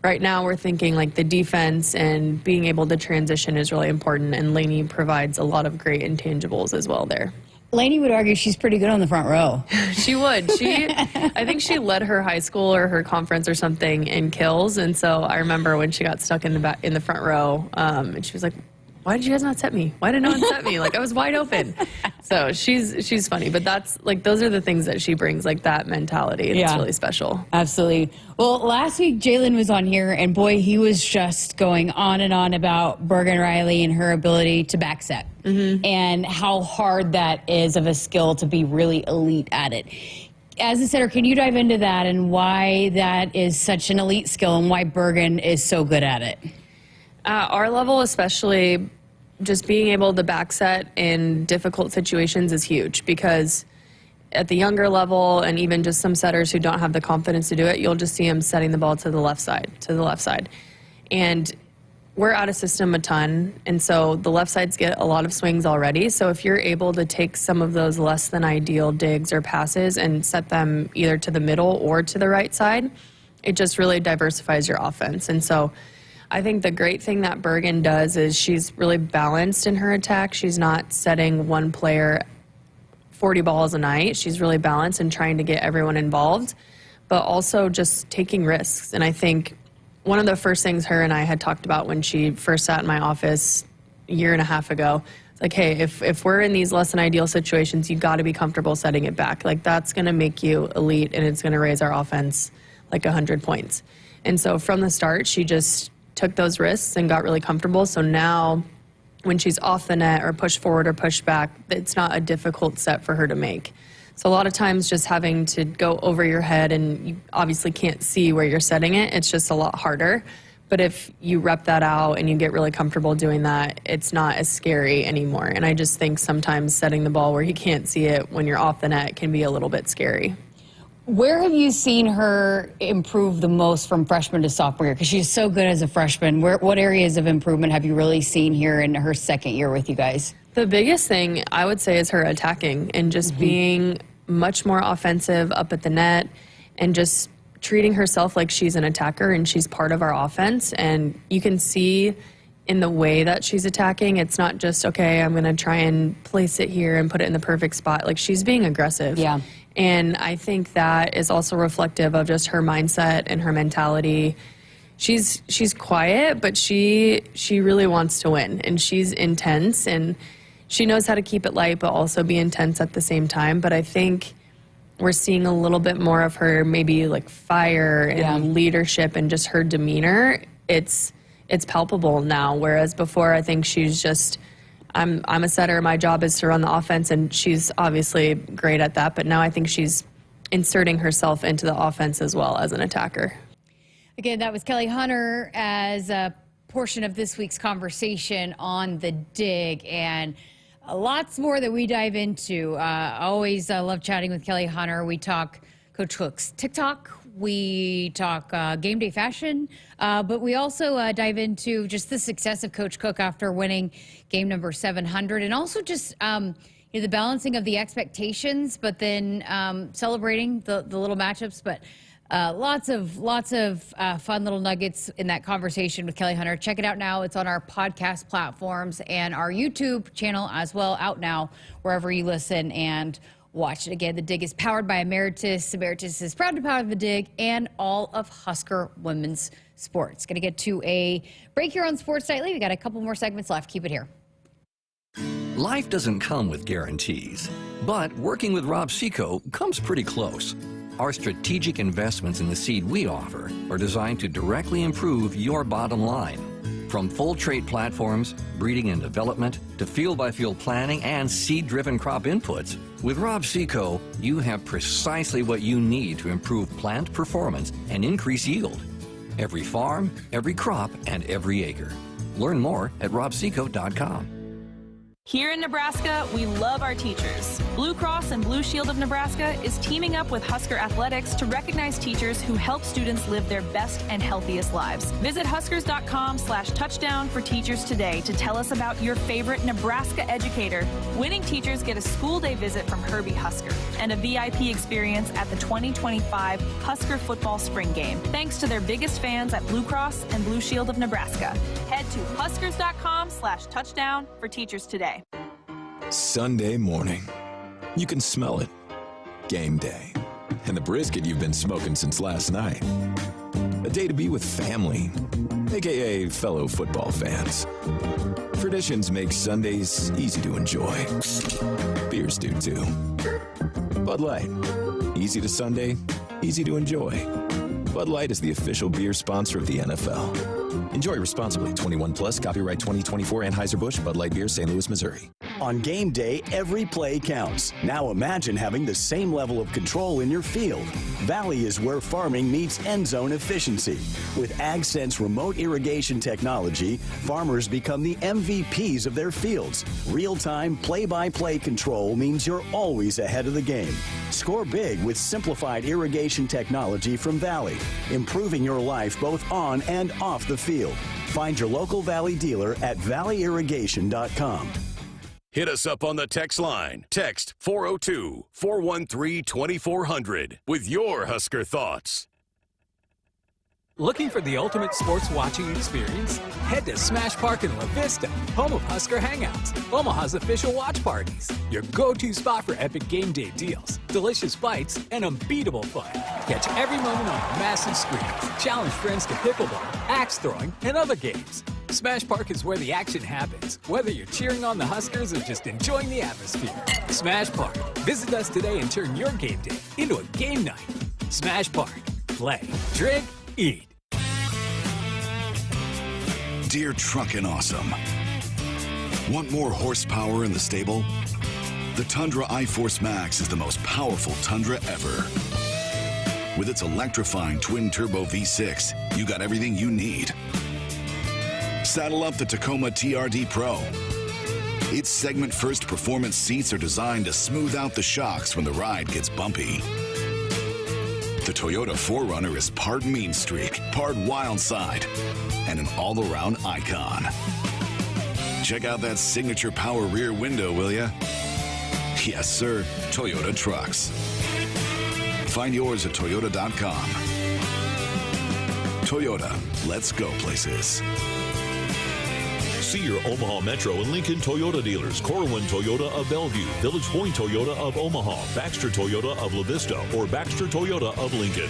right now we're thinking like the defense and being able to transition is really important, and Laney provides a lot of great intangibles as well there. Laney would argue she's pretty good on the front row. She would. I think she led her high school or her conference or something in kills, and so I remember when she got stuck in the front row, and she was like, "Why did you guys not set me? Why did no one set me? Like I was wide open." So she's funny, but that's like those are the things that she brings, like that mentality. It's really special. Absolutely. Well, last week Jalen was on here, and boy, he was just going on and on about Bergen Riley and her ability to back set, and how hard that is of a skill to be really elite at it. As a setter, can you dive into that and why that is such an elite skill and why Bergen is so good at it? At our level, especially, just being able to back set in difficult situations is huge, because at the younger level, and even just some setters who don't have the confidence to do it, you'll just see them setting the ball to the left side. And we're out of system a ton, and so the left sides get a lot of swings already. So if you're able to take some of those less than ideal digs or passes and set them either to the middle or to the right side, it just really diversifies your offense. And so I think the great thing that Bergen does is she's really balanced in her attack. She's not setting one player 40 balls a night. She's really balanced and trying to get everyone involved, but also just taking risks. And I think one of the first things her and I had talked about when she first sat in my office a year and a half ago, it's like, hey, if we're in these less than ideal situations, you got to be comfortable setting it back. Like that's going to make you elite, and it's going to raise our offense like 100 points. And so from the start, she just took those risks and got really comfortable. So now when she's off the net or pushed forward or pushed back, it's not a difficult set for her to make. So a lot of times just having to go over your head and you obviously can't see where you're setting it, it's just a lot harder. But if you rep that out and you get really comfortable doing that, it's not as scary anymore. And I just think sometimes setting the ball where he can't see it when you're off the net can be a little bit scary. Where have you seen her improve the most from freshman to sophomore year? Because she's so good as a freshman. What areas of improvement have you really seen here in her second year with you guys? The biggest thing I would say is her attacking and just being much more offensive up at the net and just treating herself like she's an attacker and she's part of our offense. And you can see in the way that she's attacking, it's not just, okay, I'm going to try and place it here and put it in the perfect spot. Like, she's being aggressive. Yeah. And I think that is also reflective of just her mindset and her mentality. She's quiet, but she really wants to win, and she's intense, and she knows how to keep it light but also be intense at the same time. But I think we're seeing a little bit more of her, maybe like fire and leadership and just her demeanor. It's palpable now, whereas before I think she's just, I'm a setter, my job is to run the offense, and she's obviously great at that, but now I think she's inserting herself into the offense as well as an attacker. Again, that was Kelly Hunter as a portion of this week's conversation on the dig, and lots more that we dive into. Always love chatting with Kelly Hunter. We talk Coach Cook's TikTok. We talk game day fashion, but we also dive into just the success of Coach Cook after winning game number 700, and also just the balancing of the expectations, but then celebrating the little matchups. But lots of fun little nuggets in that conversation with Kelly Hunter. Check it out now. It's on our podcast platforms and our YouTube channel as well, out now wherever you listen and watch it. Again, the dig is powered by Emeritus. Emeritus is proud to power the dig and all of Husker women's sports. Going to get to a break here on Sports Nightly. We got a couple more segments left. Keep it here. Life doesn't come with guarantees, but working with Rob Seco comes pretty close. Our strategic investments in the seed we offer are designed to directly improve your bottom line. From full trait platforms, breeding and development, to field-by-field planning and seed-driven crop inputs, with Rob Seco, you have precisely what you need to improve plant performance and increase yield. Every farm, every crop, and every acre. Learn more at robseco.com. Here in Nebraska, we love our teachers. Blue Cross and Blue Shield of Nebraska is teaming up with Husker Athletics to recognize teachers who help students live their best and healthiest lives. Visit huskers.com/touchdown for teachers today to tell us about your favorite Nebraska educator. Winning teachers get a school day visit from Herbie Husker and a VIP experience at the 2025 Husker football spring game, thanks to their biggest fans at Blue Cross and Blue Shield of Nebraska. Head to huskers.com/touchdown for teachers today. Sunday morning. You can smell it. Game day. And the brisket you've been smoking since last night. A day to be with family, aka fellow football fans. Traditions make Sundays easy to enjoy. Beers do too. Bud Light. Easy to Sunday, easy to enjoy. Bud Light is the official beer sponsor of the NFL. Enjoy responsibly. 21 plus. Copyright 2024 Anheuser-Busch Bud Light Beer, St. Louis, Missouri. On game day, every play counts. Now imagine having the same level of control in your field. Valley is where farming meets end zone efficiency. With AgSense remote irrigation technology, farmers become the MVPs of their fields. Real-time, play-by-play control means you're always ahead of the game. Score big with simplified irrigation technology from Valley, improving your life both on and off the field. Find your local Valley dealer at valleyirrigation.com. Hit us up on the text line. Text 402-413-2400 with your Husker thoughts. Looking for the ultimate sports watching experience? Head to Smash Park in La Vista, home of Husker Hangouts, Omaha's official watch parties. Your go-to spot for epic game day deals, delicious bites, and unbeatable fun. Catch every moment on a massive screen. Challenge friends to pickleball, axe throwing, and other games. Smash Park is where the action happens, whether you're cheering on the Huskers or just enjoying the atmosphere. Smash Park. Visit us today and turn your game day into a game night. Smash Park. Play, drink, eat. Dear Truckin' Awesome. Want more horsepower in the stable? The Tundra iForce Max is the most powerful Tundra ever. With its electrifying twin-turbo V6, you got everything you need. Saddle up the Tacoma TRD Pro. Its segment-first performance seats are designed to smooth out the shocks when the ride gets bumpy. The Toyota 4Runner is part mean streak, part wild side, and an all-around icon. Check out that signature power rear window, will ya? Yes, sir, Toyota trucks. Find yours at toyota.com. Toyota, let's go places. See your Omaha Metro and Lincoln Toyota dealers. Corwin Toyota of Bellevue, Village Point Toyota of Omaha, Baxter Toyota of La Vista, or Baxter Toyota of Lincoln.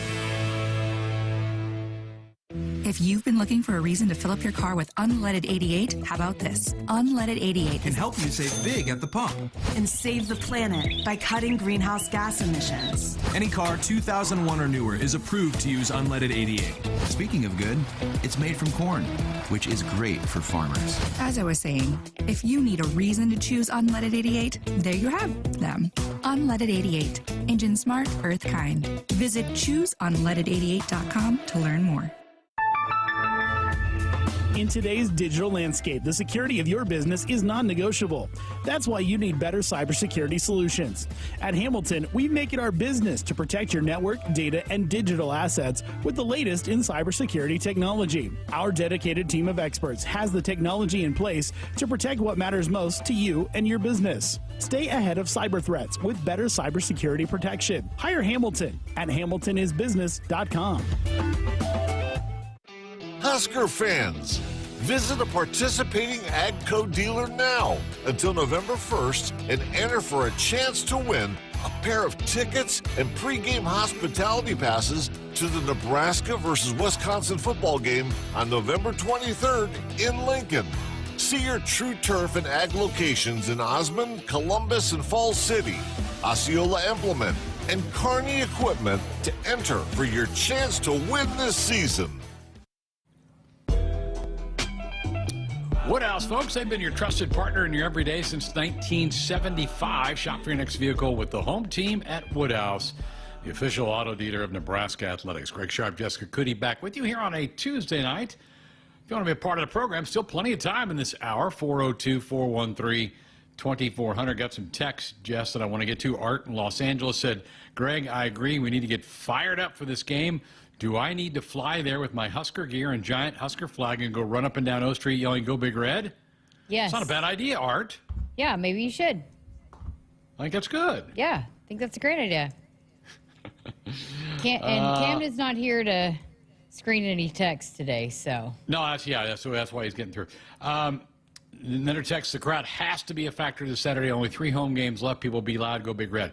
If you've been looking for a reason to fill up your car with unleaded 88, how about this? Unleaded 88 can help you save big at the pump and save the planet by cutting greenhouse gas emissions. Any car 2001 or newer is approved to use unleaded 88. Speaking of good, it's made from corn, which is great for farmers. As I was saying, if you need a reason to choose unleaded 88, there you have them. Unleaded 88. Engine smart, earth kind. Visit chooseunleaded88.com to learn more. In today's digital landscape, the security of your business is non-negotiable. That's why you need better cybersecurity solutions. At Hamilton, we make it our business to protect your network, data, and digital assets with the latest in cybersecurity technology. Our dedicated team of experts has the technology in place to protect what matters most to you and your business. Stay ahead of cyber threats with better cybersecurity protection. Hire Hamilton at hamiltonisbusiness.com. Husker fans, visit a participating AGCO dealer now until November 1st and enter for a chance to win a pair of tickets and pregame hospitality passes to the Nebraska versus Wisconsin football game on November 23rd in Lincoln. See your True Turf and Ag locations in Osmond, Columbus, and Falls City, Osceola Implement, and Kearney Equipment to enter for your chance to win this season. Woodhouse, folks, they've been your trusted partner in your everyday since 1975. Shop for your next vehicle with the home team at Woodhouse, the official auto dealer of Nebraska Athletics. Greg Sharpe, Jessica Coody back with you here on a Tuesday night. If you want to be a part of the program, still plenty of time in this hour. 402-413-2400. Got some texts, Jess, that I want to get to. Art in Los Angeles said, Greg, I agree. We need to get fired up for this game. Do I need to fly there with my Husker gear and giant Husker flag and go run up and down O Street yelling, "Go Big Red"? Yes. It's not a bad idea, Art. Yeah, maybe you should. I think that's good. Yeah, I think that's a great idea. Cam is not here to screen any text today, so. No, that's why he's getting through. Another text, the crowd has to be a factor this Saturday. Only 3 home games left. People be loud, go Big Red.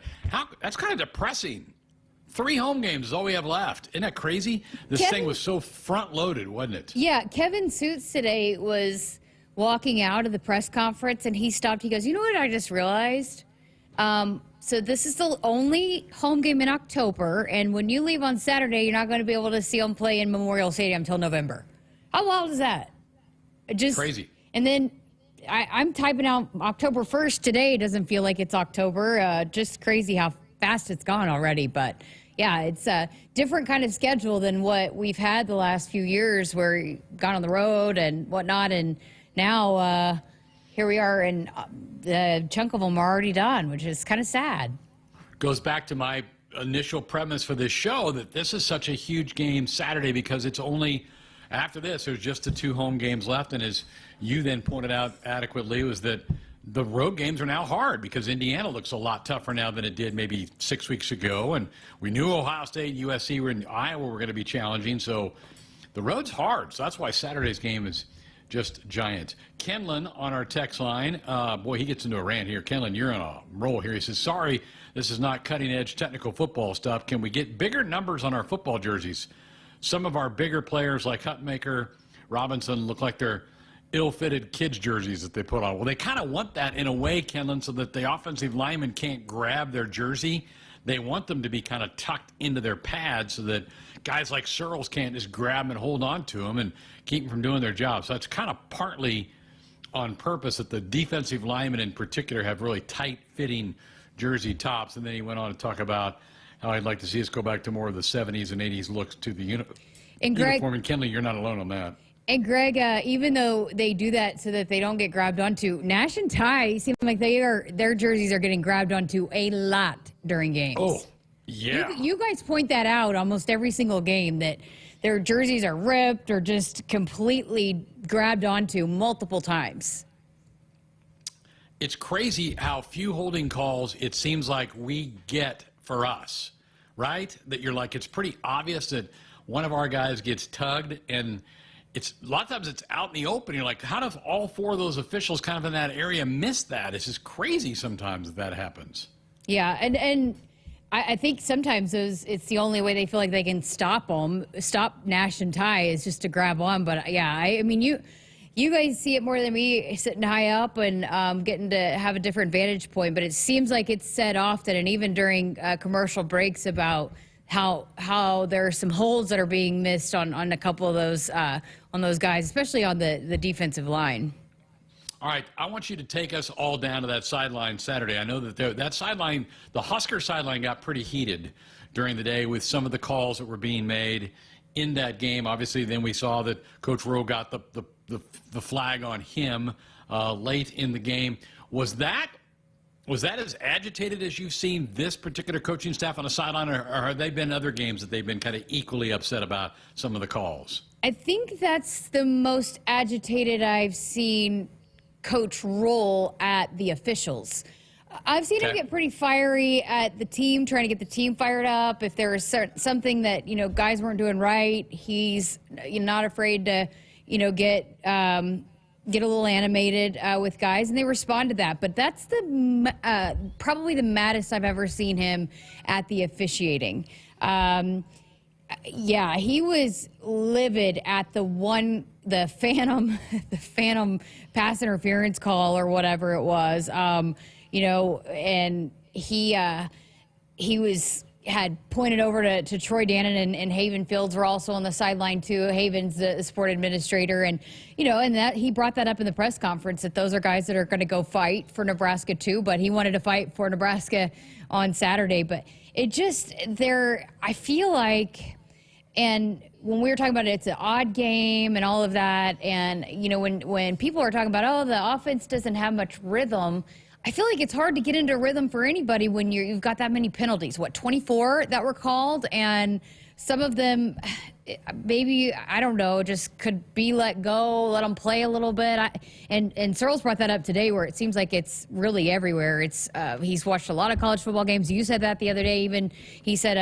That's kind of depressing. 3 home games is all we have left. Isn't that crazy? This thing was so front-loaded, wasn't it? Yeah, Kevin Suits today was walking out of the press conference, and he stopped. He goes, you know what I just realized? So this is the only home game in October, and when you leave on Saturday, you're not going to be able to see them play in Memorial Stadium until November. How wild is that? Just crazy. And then I'm typing out October 1st today. It doesn't feel like it's October. Just crazy how fast it's gone already, but yeah, it's a different kind of schedule than what we've had the last few years where we've gone on the road and whatnot, and now here we are, and a chunk of them are already done, which is kind of sad. Goes back to my initial premise for this show that this is such a huge game Saturday because it's only, after this, there's just the 2 home games left, and as you then pointed out adequately, was that the road games are now hard because Indiana looks a lot tougher now than it did maybe 6 weeks ago. And we knew Ohio State and USC were in Iowa were going to be challenging. So the road's hard. So that's why Saturday's game is just giant. Kenlon on our text line. Boy, he gets into a rant here. Kenlon, you're on a roll here. He says, sorry, this is not cutting-edge technical football stuff. Can we get bigger numbers on our football jerseys? Some of our bigger players like Hutmaker, Robinson look like they're ill-fitted kids' jerseys that they put on. Well, they kind of want that in a way, Kenlon, so that the offensive linemen can't grab their jersey. They want them to be kind of tucked into their pads so that guys like Searles can't just grab them and hold on to them and keep them from doing their job. So that's kind of partly on purpose that the defensive linemen in particular have really tight-fitting jersey tops. And then he went on to talk about how I'd like to see us go back to more of the 70s and 80s looks to the uniform. And Kenley, you're not alone on that. And Greg, even though they do that so that they don't get grabbed onto, Nash and Ty seem like their jerseys are getting grabbed onto a lot during games. Oh, yeah. You guys point that out almost every single game, that their jerseys are ripped or just completely grabbed onto multiple times. It's crazy how few holding calls it seems like we get for us, right? That you're like, it's pretty obvious that one of our guys gets tugged, and it's a lot of times it's out in the open. You're like, how do all four of those officials kind of in that area miss that? It's just crazy sometimes that happens. Yeah, and I think sometimes it's the only way they feel like they can stop Nash and Ty is just to grab on. But yeah, I mean, you guys see it more than me, sitting high up and getting to have a different vantage point. But it seems like it's said often, and even during commercial breaks, about how there are some holds that are being missed on a couple of those on those guys, especially on the defensive line. All right, I want you to take us all down to that sideline Saturday. I know that that sideline, the Husker sideline, got pretty heated during the day with some of the calls that were being made in that game. Obviously, then we saw that Coach Rowe got the flag on him late in the game. Was that as agitated as you've seen this particular coaching staff on the sideline, or have they been other games that they've been kind of equally upset about some of the calls? I think that's the most agitated I've seen Coach Roll at the officials. I've seen him get pretty fiery at the team, trying to get the team fired up. If there was something that, guys weren't doing right, he's not afraid to, get a little animated with guys, and they respond to that. But that's probably the maddest I've ever seen him at the officiating. Yeah, he was livid at the phantom pass interference call or whatever it was. And he had pointed over to Troy Dannon, and Haven Fields were also on the sideline too. Haven's the sport administrator, and that he brought that up in the press conference, that those are guys that are going to go fight for Nebraska too, but he wanted to fight for Nebraska on Saturday. But I feel like, and when we were talking about it, it's an odd game and all of that, and when people are talking about, oh, the offense doesn't have much rhythm, I feel like it's hard to get into rhythm for anybody when you've got that many penalties. 24 that were called, and some of them maybe, I don't know, just could be let go, let them play a little bit. And Searles brought that up today, where it seems like it's really everywhere. He's watched a lot of college football games. You said that the other day. Even he said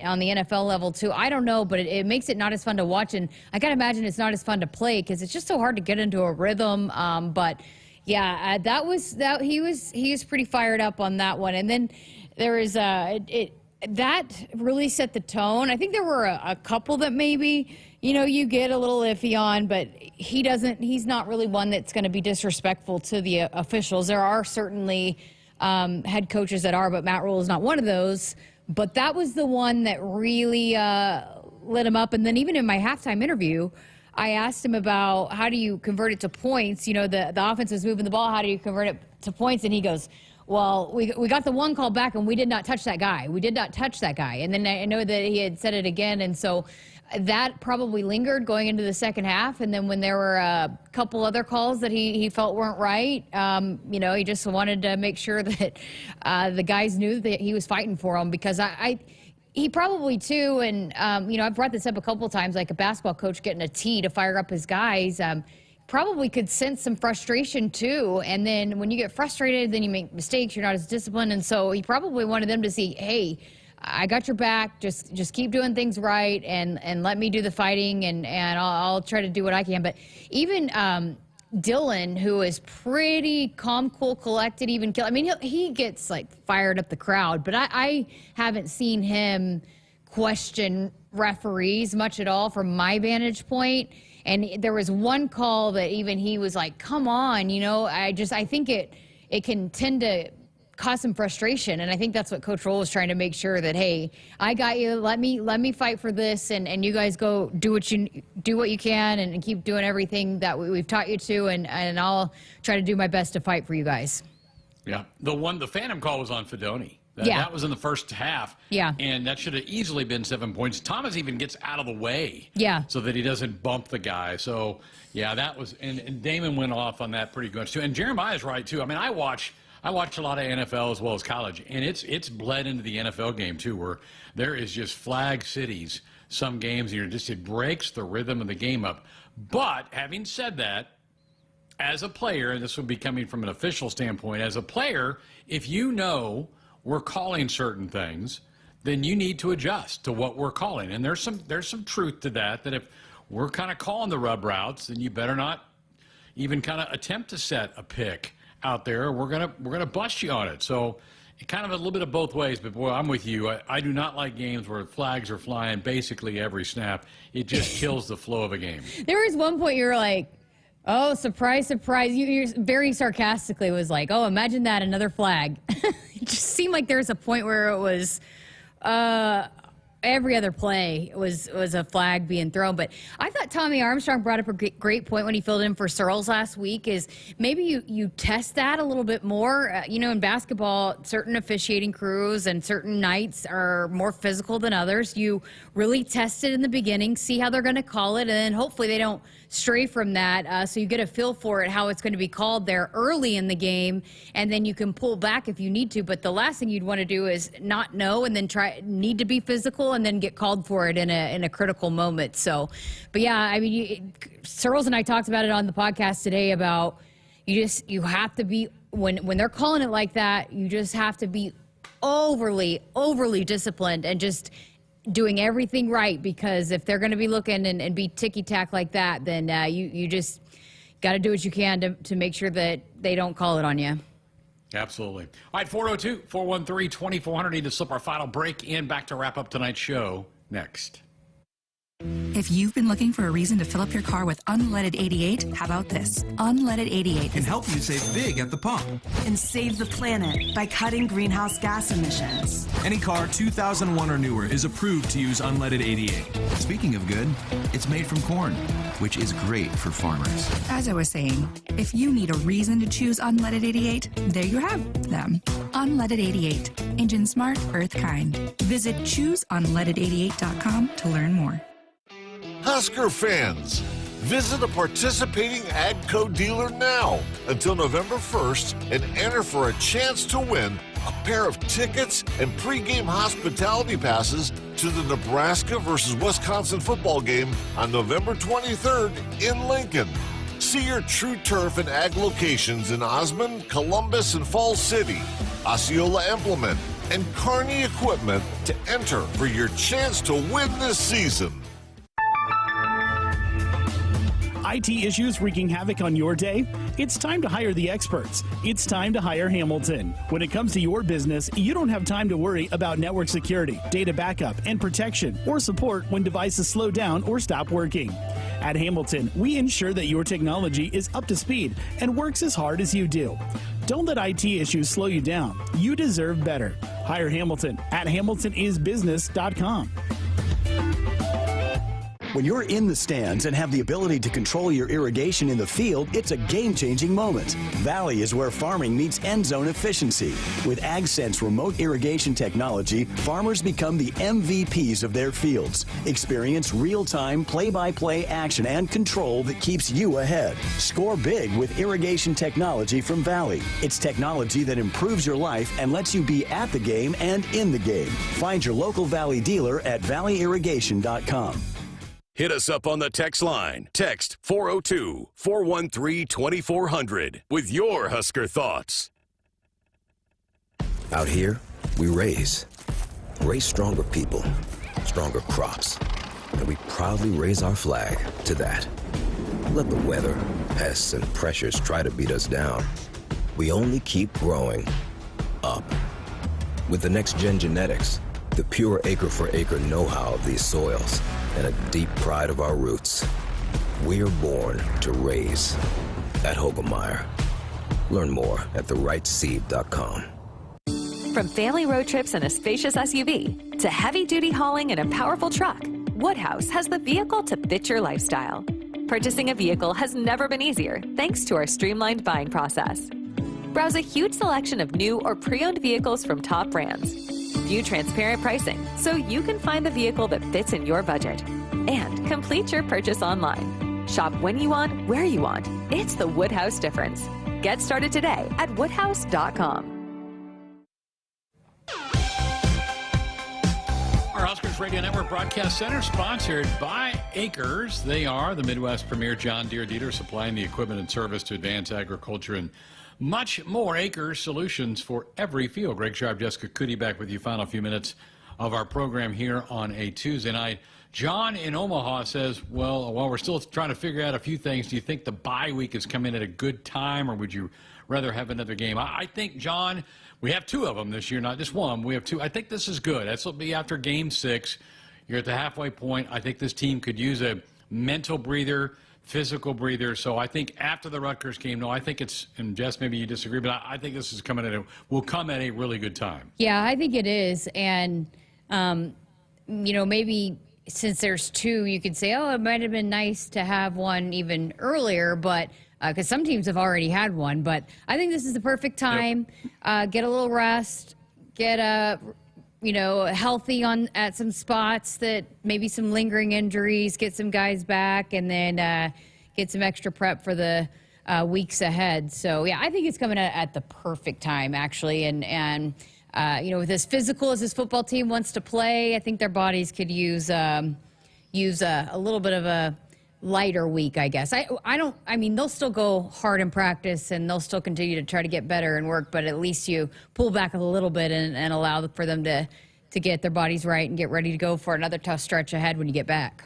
on the NFL level too. I don't know, but it makes it not as fun to watch, and I gotta imagine it's not as fun to play because it's just so hard to get into a rhythm. But yeah, he was pretty fired up on that one. And then there was that really set the tone. I think there were a couple that maybe you get a little iffy on, but he's not really one that's going to be disrespectful to the officials. There are certainly head coaches that are, but Matt Rule is not one of those. But that was the one that really lit him up. And then even in my halftime interview, I asked him about, how do you convert it to points? The offense was moving the ball. How do you convert it to points? And he goes, well, we got the one call back, and we did not touch that guy. We did not touch that guy. And then I know that he had said it again. And so that probably lingered going into the second half. And then when there were a couple other calls that he felt weren't right, he just wanted to make sure that the guys knew that he was fighting for them, because he probably too, and I've brought this up a couple times, like a basketball coach getting a tee to fire up his guys, probably could sense some frustration too. And then when you get frustrated, then you make mistakes, you're not as disciplined. And so he probably wanted them to see, hey, I got your back, just keep doing things right, and let me do the fighting, and I'll try to do what I can. But even Dylan, who is pretty calm, cool, collected, even he gets fired up the crowd, but I haven't seen him question referees much at all from my vantage point. And there was one call that even he was like, come on, I think it can tend to cause some frustration. And I think that's what Coach Roll is trying to make sure that, hey, I got you. Let me fight for this, and you guys go do what you can, and keep doing everything that we've taught you to, and I'll try to do my best to fight for you guys. Yeah, the phantom call was on Fidone. That was in the first half. Yeah. And that should have easily been 7 points. Thomas even gets out of the way. Yeah. So that he doesn't bump the guy. So, yeah, that was – and Damon went off on that pretty good, too. And Jeremiah's right, too. I mean, I watch a lot of NFL as well as college, and it's bled into the NFL game, too, where there is just flag cities some games. It breaks the rhythm of the game up. But having said that, as a player, and this would be coming from an official standpoint, as a player, if you know – we're calling certain things, then you need to adjust to what we're calling. And there's some truth to that if we're kind of calling the rub routes, then you better not even kind of attempt to set a pick out there. We're gonna bust you on it. So it kind of a little bit of both ways, but boy, I'm with you. I do not like games where flags are flying basically every snap. It just kills the flow of a game. There was one point you were like, oh, surprise, surprise. You very sarcastically was like, oh, imagine that, another flag. It just seemed like there was a point where it was every other play was a flag being thrown. But I thought Tommy Armstrong brought up a great point when he filled in for Searles last week is maybe you test that a little bit more. In basketball, certain officiating crews and certain nights are more physical than others. You really test it in the beginning, see how they're going to call it, and then hopefully they don't stray from that, so you get a feel for it, how it's going to be called there early in the game, and then you can pull back if you need to. But the last thing you'd want to do is not know and then need to be physical and then get called for it in a critical moment. So, but yeah, I mean, Searles and I talked about it on the podcast today about you have to be, when they're calling it like that, you just have to be overly disciplined and just doing everything right, because if they're going to be looking and be ticky-tack like that, then you just got to do what you can to make sure that they don't call it on you. Absolutely. All right, 402-413-2400. Need to slip our final break in. Back to wrap up tonight's show next. If you've been looking for a reason to fill up your car with unleaded 88, how about this? Unleaded 88 can help you save big at the pump and save the planet by cutting greenhouse gas emissions. Any car 2001 or newer is approved to use unleaded 88. Speaking of good, it's made from corn, which is great for farmers. As I was saying, if you need a reason to choose unleaded 88, there you have them. Unleaded 88. Engine smart, earth kind. Visit chooseunleaded88.com to learn more. Husker fans, visit a participating AGCO dealer now until November 1st and enter for a chance to win a pair of tickets and pregame hospitality passes to the Nebraska versus Wisconsin football game on November 23rd in Lincoln. See your True Turf and Ag locations in Osmond, Columbus, and Falls City, Osceola Implement, and Kearney Equipment to enter for your chance to win this season. IT issues wreaking havoc on your day? It's time to hire the experts. It's time to hire Hamilton. When it comes to your business, you don't have time to worry about network security, data backup and protection, or support when devices slow down or stop working. At Hamilton, we ensure that your technology is up to speed and works as hard as you do. Don't let IT issues slow you down. You deserve better. Hire Hamilton at hamiltonisbusiness.com. When you're in the stands and have the ability to control your irrigation in the field, it's a game-changing moment. Valley is where farming meets end zone efficiency. With AgSense remote irrigation technology, farmers become the MVPs of their fields. Experience real-time, play-by-play action and control that keeps you ahead. Score big with irrigation technology from Valley. It's technology that improves your life and lets you be at the game and in the game. Find your local Valley dealer at valleyirrigation.com. Hit us up on the text line. Text 402-413-2400 with your Husker thoughts. Out here, we raise stronger people, stronger crops, and we proudly raise our flag to that. Let the weather, pests, and pressures try to beat us down. We only keep growing up. With the next-gen genetics, the pure acre-for-acre know-how of these soils, and a deep pride of our roots, we're born to raise at Hogemeyer. Learn more at therightseed.com. From family road trips in a spacious SUV to heavy-duty hauling in a powerful truck, Woodhouse has the vehicle to fit your lifestyle. Purchasing a vehicle has never been easier thanks to our streamlined buying process. Browse a huge selection of new or pre-owned vehicles from top brands. View transparent pricing so you can find the vehicle that fits in your budget. And complete your purchase online. Shop when you want, where you want. It's the Woodhouse difference. Get started today at woodhouse.com. Our Huskers Radio Network Broadcast Center, sponsored by Akrs. They are the Midwest premier John Deere dealer, supplying the equipment and service to advance agriculture and much more. Akrs solutions for every field. Greg Sharpe, Jessica Coody back with you. Final few minutes of our program here on a Tuesday night. John in Omaha says, well, while we're still trying to figure out a few things, do you think the bye week has come in at a good time, or would you rather have another game? I think, John, we have two of them this year, not just one. We have two. I think this is good. This will be after Game 6. You're at the halfway point. I think this team could use a mental breather, physical breather. So I think after the Rutgers game, no, I think it's, and Jess, maybe you disagree, but I think this is will come at a really good time. Yeah, I think it is. And, maybe since there's two, you could say, oh, it might have been nice to have one even earlier, but because some teams have already had one. But I think this is the perfect time. Yep. Get a little rest, get healthy at some spots that maybe some lingering injuries, get some guys back, and then get some extra prep for the weeks ahead. So, yeah, I think it's coming at the perfect time, actually. And with as physical as this football team wants to play, I think their bodies could use a little bit of a lighter week, I guess. They'll still go hard in practice and they'll still continue to try to get better and work, but at least you pull back a little bit and allow for them to get their bodies right and get ready to go for another tough stretch ahead when you get back.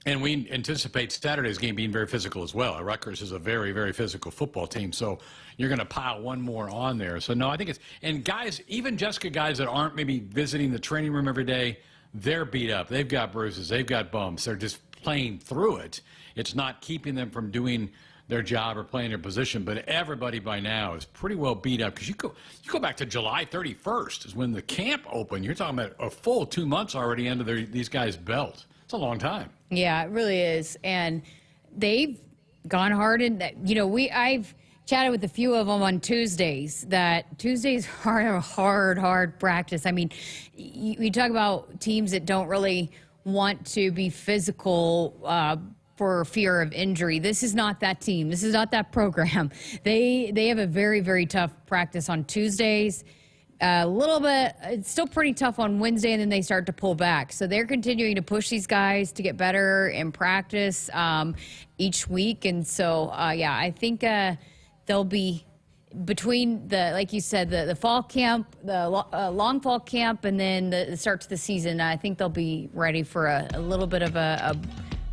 And we anticipate Saturday's game being very physical as well. Rutgers is a very, very physical football team, so you're going to pile one more on there. So, no, I think and guys, even Jessica, guys that aren't maybe visiting the training room every day, they're beat up. They've got bruises. They've got bumps. They're just playing through it. It's not keeping them from doing their job or playing their position, but everybody by now is pretty well beat up, because you go back to July 31st is when the camp opened. You're talking about a full 2 months already under these guys' belt. It's a long time. Yeah, it really is. And they've gone hard. And, I've chatted with a few of them on Tuesdays, that Tuesdays are hard practice. I mean, you talk about teams that don't really want to be physical for fear of injury. This is not that team. This is not that program. They have a very, very tough practice on Tuesdays. A little bit, it's still pretty tough on Wednesday, and then they start to pull back. So they're continuing to push these guys to get better in practice each week. And so, I think they'll be between like you said, the fall camp, the long fall camp, and then the start to the season. I think they'll be ready for a little bit of a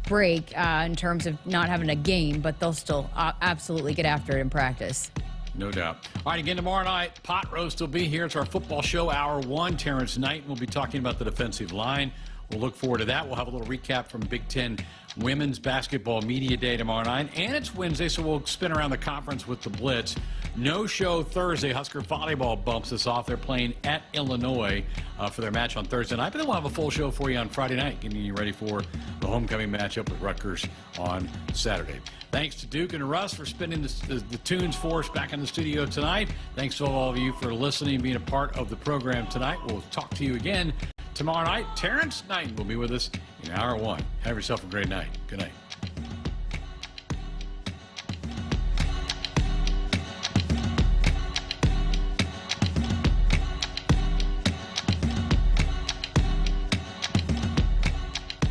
break in terms of not having a game, but they'll still absolutely get after it in practice. No doubt. All right, again tomorrow night, Pot Roast will be here. It's our football show, Hour 1. Terrence Knight will be talking about the defensive line. We'll look forward to that. We'll have a little recap from Big Ten Women's Basketball Media Day tomorrow night. And it's Wednesday, so we'll spin around the conference with the Blitz. No show Thursday. Husker Volleyball bumps us off. They're playing at Illinois for their match on Thursday night. But then we'll have a full show for you on Friday night, getting you ready for the homecoming matchup with Rutgers on Saturday. Thanks to Duke and Russ for spinning the tunes for us back in the studio tonight. Thanks to all of you for listening and being a part of the program tonight. We'll talk to you again tomorrow night. Terrence Knight will be with us in Hour 1. Have yourself a great night. Good night.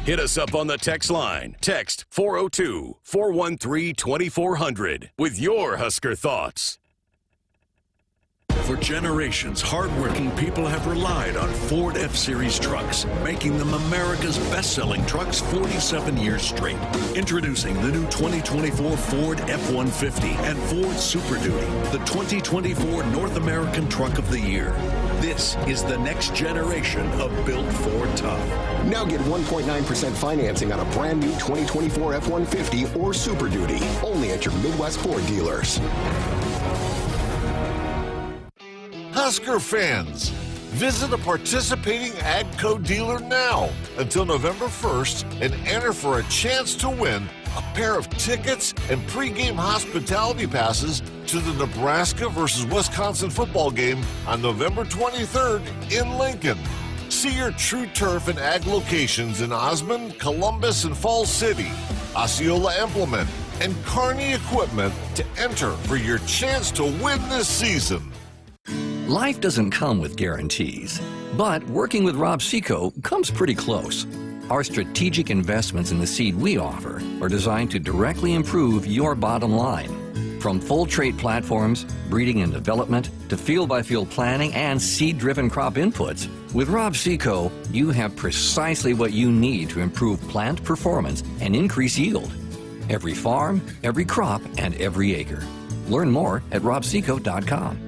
Hit us up on the text line. Text 402-413-2400 with your Husker thoughts. For generations, hardworking people have relied on Ford F-Series trucks, making them America's best-selling trucks 47 years straight. Introducing the new 2024 Ford F-150 and Ford Super Duty, the 2024 North American Truck of the Year. This is the next generation of built Ford tough. Now get 1.9% financing on a brand new 2024 F-150 or Super Duty, only at your Midwest Ford dealers. Husker fans, visit a participating AGCO dealer now until November 1st and enter for a chance to win a pair of tickets and pregame hospitality passes to the Nebraska versus Wisconsin football game on November 23rd in Lincoln. See your True Turf and Ag locations in Osmond, Columbus, and Falls City, Osceola Implement, and Kearney Equipment to enter for your chance to win this season. Life doesn't come with guarantees, but working with Rob Seco comes pretty close. Our strategic investments in the seed we offer are designed to directly improve your bottom line. From full trait platforms, breeding and development, to field-by-field planning and seed-driven crop inputs, with Rob Seco, you have precisely what you need to improve plant performance and increase yield. Every farm, every crop, and every acre. Learn more at robseco.com.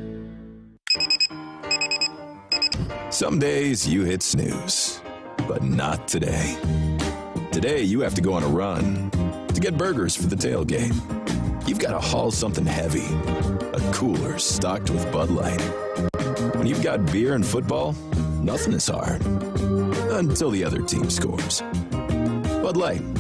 Some days you hit snooze, but not today. Today you have to go on a run to get burgers for the tailgate. You've got to haul something heavy, a cooler stocked with Bud Light. When you've got beer and football, nothing is hard until the other team scores. Bud Light,